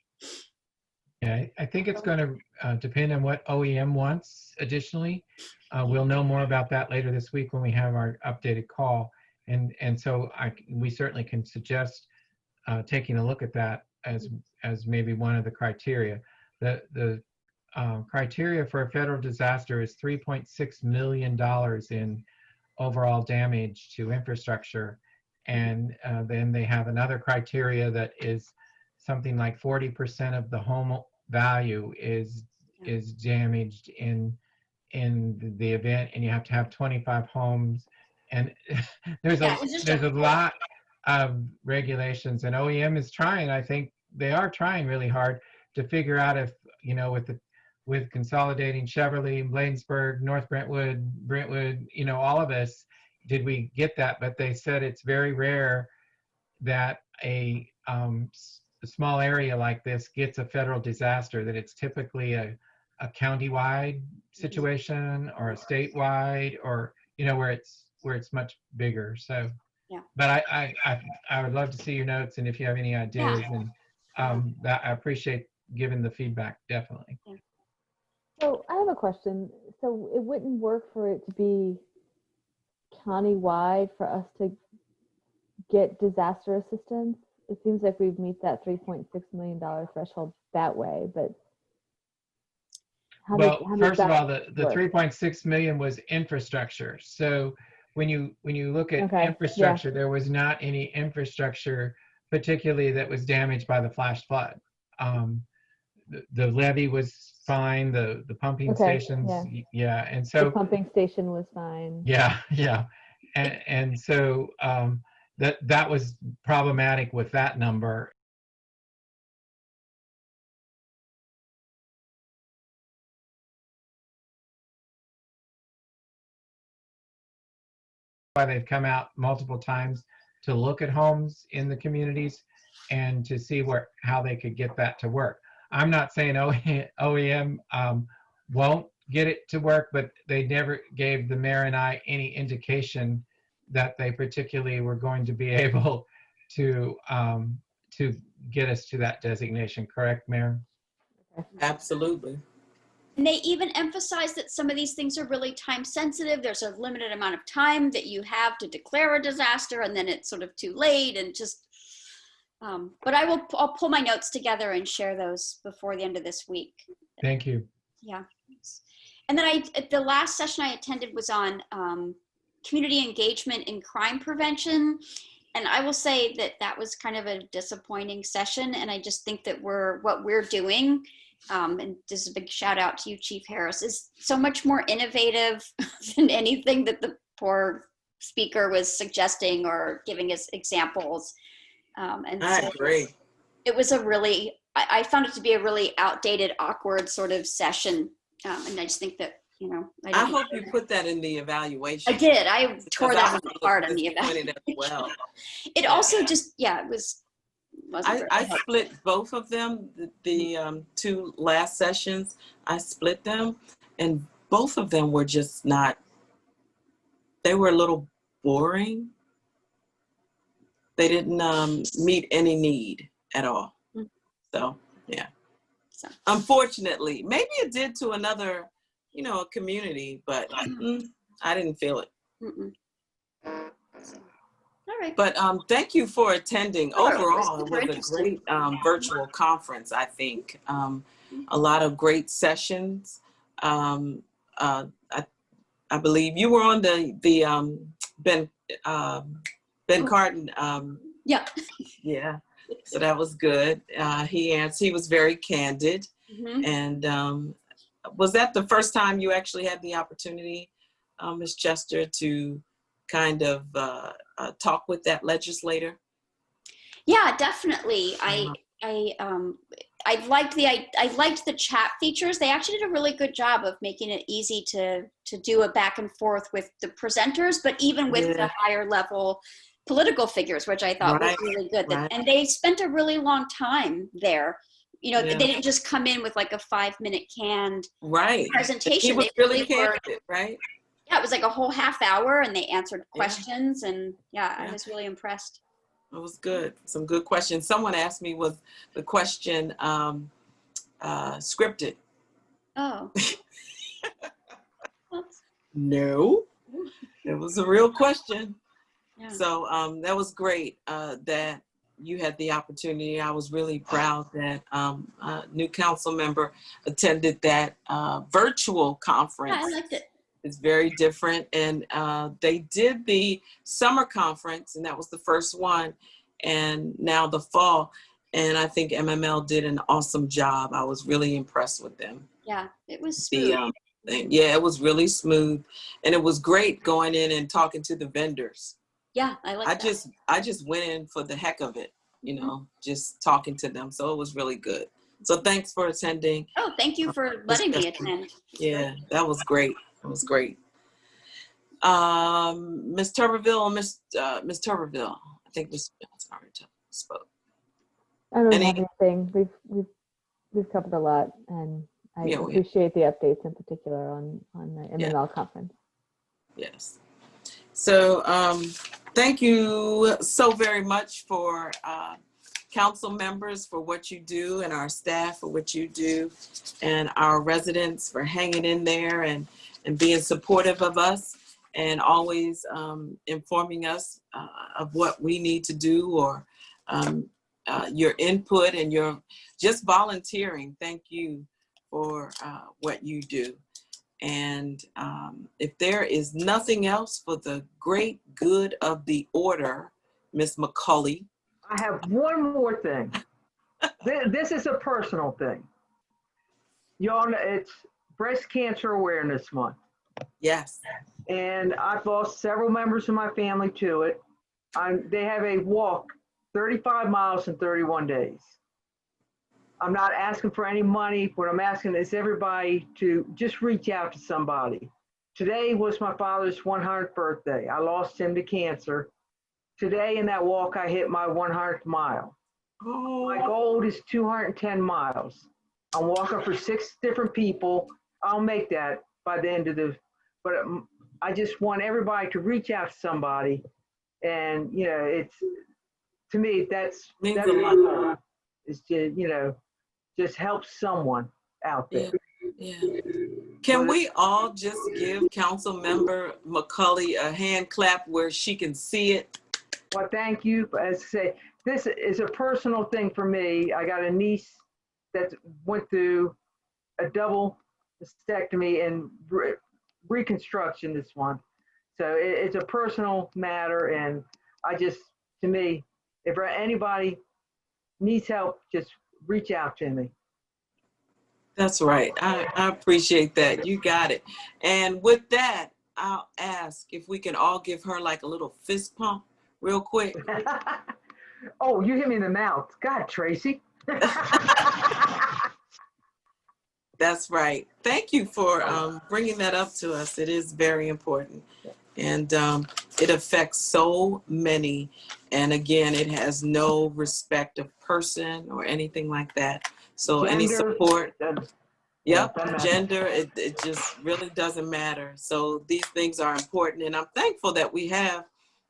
Yeah, I think it's going to depend on what OEM wants additionally. We'll know more about that later this week when we have our updated call. And so we certainly can suggest taking a look at that as maybe one of the criteria. The criteria for a federal disaster is $3.6 million in overall damage to infrastructure. And then they have another criteria that is something like 40% of the home value is damaged in the event, and you have to have 25 homes. And there's Yeah, it was just a lot of regulations, and OEM is trying. I think they are trying really hard to figure out if, you know, with consolidating Cheverly, Bladensburg, North Brentwood, you know, all of us, did we get that? But they said it's very rare that a small area like this gets a federal disaster, that it's typically a county-wide situation or a statewide, or, you know, where it's much bigger. So, Yeah. But I would love to see your notes, and if you have any ideas, and that I appreciate giving the feedback, definitely. So I have a question. So it wouldn't work for it to be countywide for us to get disaster assistance? It seems like we'd meet that $3.6 million threshold that way, but how First of all, the work? 3.6 million was infrastructure. So when you look at Okay, infrastructure, there was not any infrastructure particularly that was damaged by the flash flood. The levee was fine, the pumping Okay, stations, yeah. and The so pumping station was fine. yeah, and so that was problematic with that number. Why they've come out multiple times to look at homes in the communities and to see how they could get that to work. I'm not saying OEM won't get it to work, but they never gave the mayor and I any indication that they particularly were going to be able to get us to that designation. Correct, Mayor? Absolutely. And they even emphasize that some of these things are really time sensitive. There's a limited amount of time that you have to declare a disaster, and then it's sort of too late, and just, but I'll pull my notes together and share those before the end of this week. Thank you. Yeah. And then the last session I attended was on community engagement in crime prevention. And I will say that was kind of a disappointing session. And I just think that what we're doing, and this is a big shout out to you, Chief Harris, is so much more innovative than anything that the poor speaker was suggesting or giving us examples. And I so agree. it was I found it to be a really outdated, awkward sort of session. And I just think that, you know, I hope you put that in the evaluation. I did. I tore that one was apart in the disappointed evaluation. as well. It also just, it wasn't very I helpful. split both of them, the two last sessions, I split them, and both of them were just not, they were a little boring. They didn't meet any need at all. So, yeah. So. Unfortunately, maybe it did to another, you know, community, but I didn't feel it. Mm-mm. All right. But thank you for attending. Sure. Overall, it was a great virtual conference, I think. A lot of great sessions. I believe you were on the Ben Carton. Yeah. Yeah. So that was good. He was very candid. Mm-hmm. And was that the first time you actually had the opportunity, Ms. Chester, to kind of talk with that legislator? Yeah, definitely. I liked the chat features. They actually did a really good job of making it easy to do a back and forth with the presenters, but even with the higher level political figures, which I thought was really good. And they spent a really long time there. You know, they didn't just come in with like a 5-minute canned presentation. He was really candid, right? Yeah, it was like a whole half hour, and they answered questions, and I was really impressed. It was good. Some good questions. Someone asked me, was the question scripted? Oh. No, it was a real question. Yeah. So that was great that you had the opportunity. I was really proud that a new council member attended that virtual conference. Yeah, I liked it. It's very different. And they did the summer conference, and that was the first one, and now the fall. And I think MML did an awesome job. I was really impressed with them. Yeah, it was The smooth. thing. Yeah, it was really smooth, and it was great going in and talking to the vendors. Yeah, I like that. I just went in for the heck of it, you know, just talking to them. So it was really good. So thanks for attending. Oh, thank you for letting me attend. Yeah, that was great. It was great. Ms. Tuberville, Miss Tuberville, I think Ms. Johnson already spoke. I don't Any- have anything. We've covered a lot, and I Yeah, we have. appreciate the updates in particular on the MML conference. Yes. So thank you so very much for council members for what you do, and our staff for what you do, and our residents for hanging in there and being supportive of us, and always informing us of what we need to do, or your input and your just volunteering. Thank you for what you do. And if there is nothing else for the great good of the order, Ms. McCulley. I have one more thing. This is a personal thing. Y'all know it's Breast Cancer Awareness Month. Yes. And I've lost several members of my family to it. They have a walk 35 miles in 31 days. I'm not asking for any money. What I'm asking is everybody to just reach out to somebody. Today was my father's 100th birthday. I lost him to cancer. Today in that walk, I hit my 100th mile. My goal is 210 miles. I'm walking for 6 different people. I'll make that by the end of but I just want everybody to reach out to somebody. And, you know, it's, to me, that's Means that's a my lot. goal, is to, you know, just help someone out there. Yeah. Can we all just give Council Member McCulley a hand clap where she can see it? Well, thank you. As I say, this is a personal thing for me. I got a niece that went through a double mastectomy and reconstruction this month. So it's a personal matter. And I just, to me, if anybody needs help, just reach out to me. That's right. I appreciate that. You got it. And with that, I'll ask if we can all give her like a little fist pump real quick. Oh, you hit me in the mouth. God, Tracy. That's right. Thank you for bringing that up to us. It is very important. And it affects so many. And again, it has no respect of person or anything like that. So any Gender, support, yep, doesn't matter. gender, it just really doesn't matter. So these things are important. And I'm thankful that we have,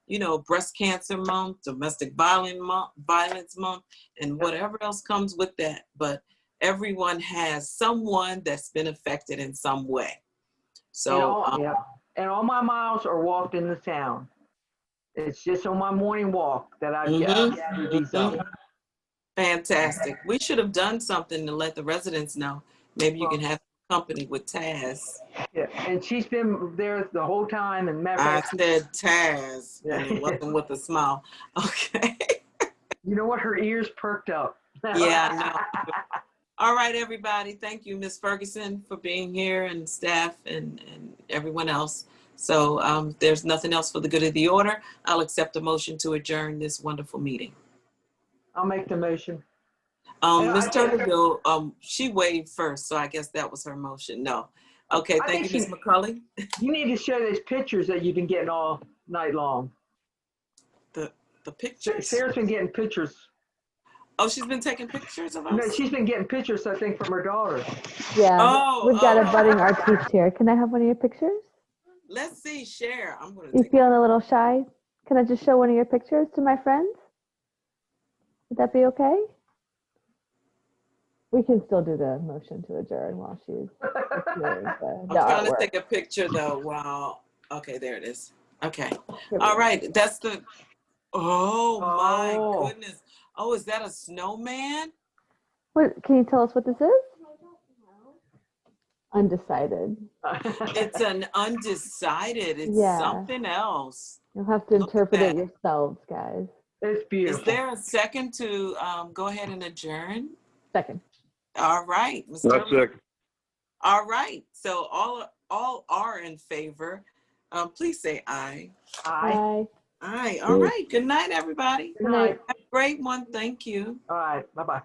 you know, Breast Cancer Month, Domestic Violence Month, and whatever else comes with that. But everyone has someone that's been affected in some way. So and all my miles are walked in the town. It's just on my morning walk that I gather these up. Fantastic. We should have done something to let the residents know. Maybe you can have company with Taz. Yeah, and she's been there the whole time. And matter of I fact, said Taz, Yeah. and it wasn't with a smile. Okay. you know what? Her ears perked up. Yeah, I know. All right, everybody. Thank you, Ms. Ferguson, for being here, and staff and everyone else. So there's nothing else for the good of the order. I'll accept a motion to adjourn this wonderful meeting. I'll make the motion. Ms. Tuberville, she waved first, so I guess that was her motion. No. Okay, I thank you, think Ms. McCulley. You need to show those pictures that you've been getting all night long. The pictures? Sarah's been getting pictures. Oh, she's been taking pictures of us? No, she's been getting pictures, I think, from her daughter. Yeah, we've got a budding artiste here. Can I have one of your pictures? Let's see, share. I'm going to You take feeling a little shy? Can I just show one of your pictures to my friends? Would that be okay? We can still do the motion to adjourn while she's doing I'm the trying to artwork. take a picture though. Wow. Okay, there it is. Okay. Here we All go. right. That's the. Oh my Oh. goodness. Oh, is that a snowman? What, can you tell us what this is? Undecided. It's an undecided. It's Yeah. something else. You'll have to Look at interpret it that. yourselves, guys. It's Is beautiful. there a second to go ahead and adjourn? Second. All right, Ms. One Turner. second. All right, so all are in favor. Please say aye. Aye. Bye. Aye. All right. Good night, everybody. Good night. Have a great one. Thank you. All right. Bye-bye.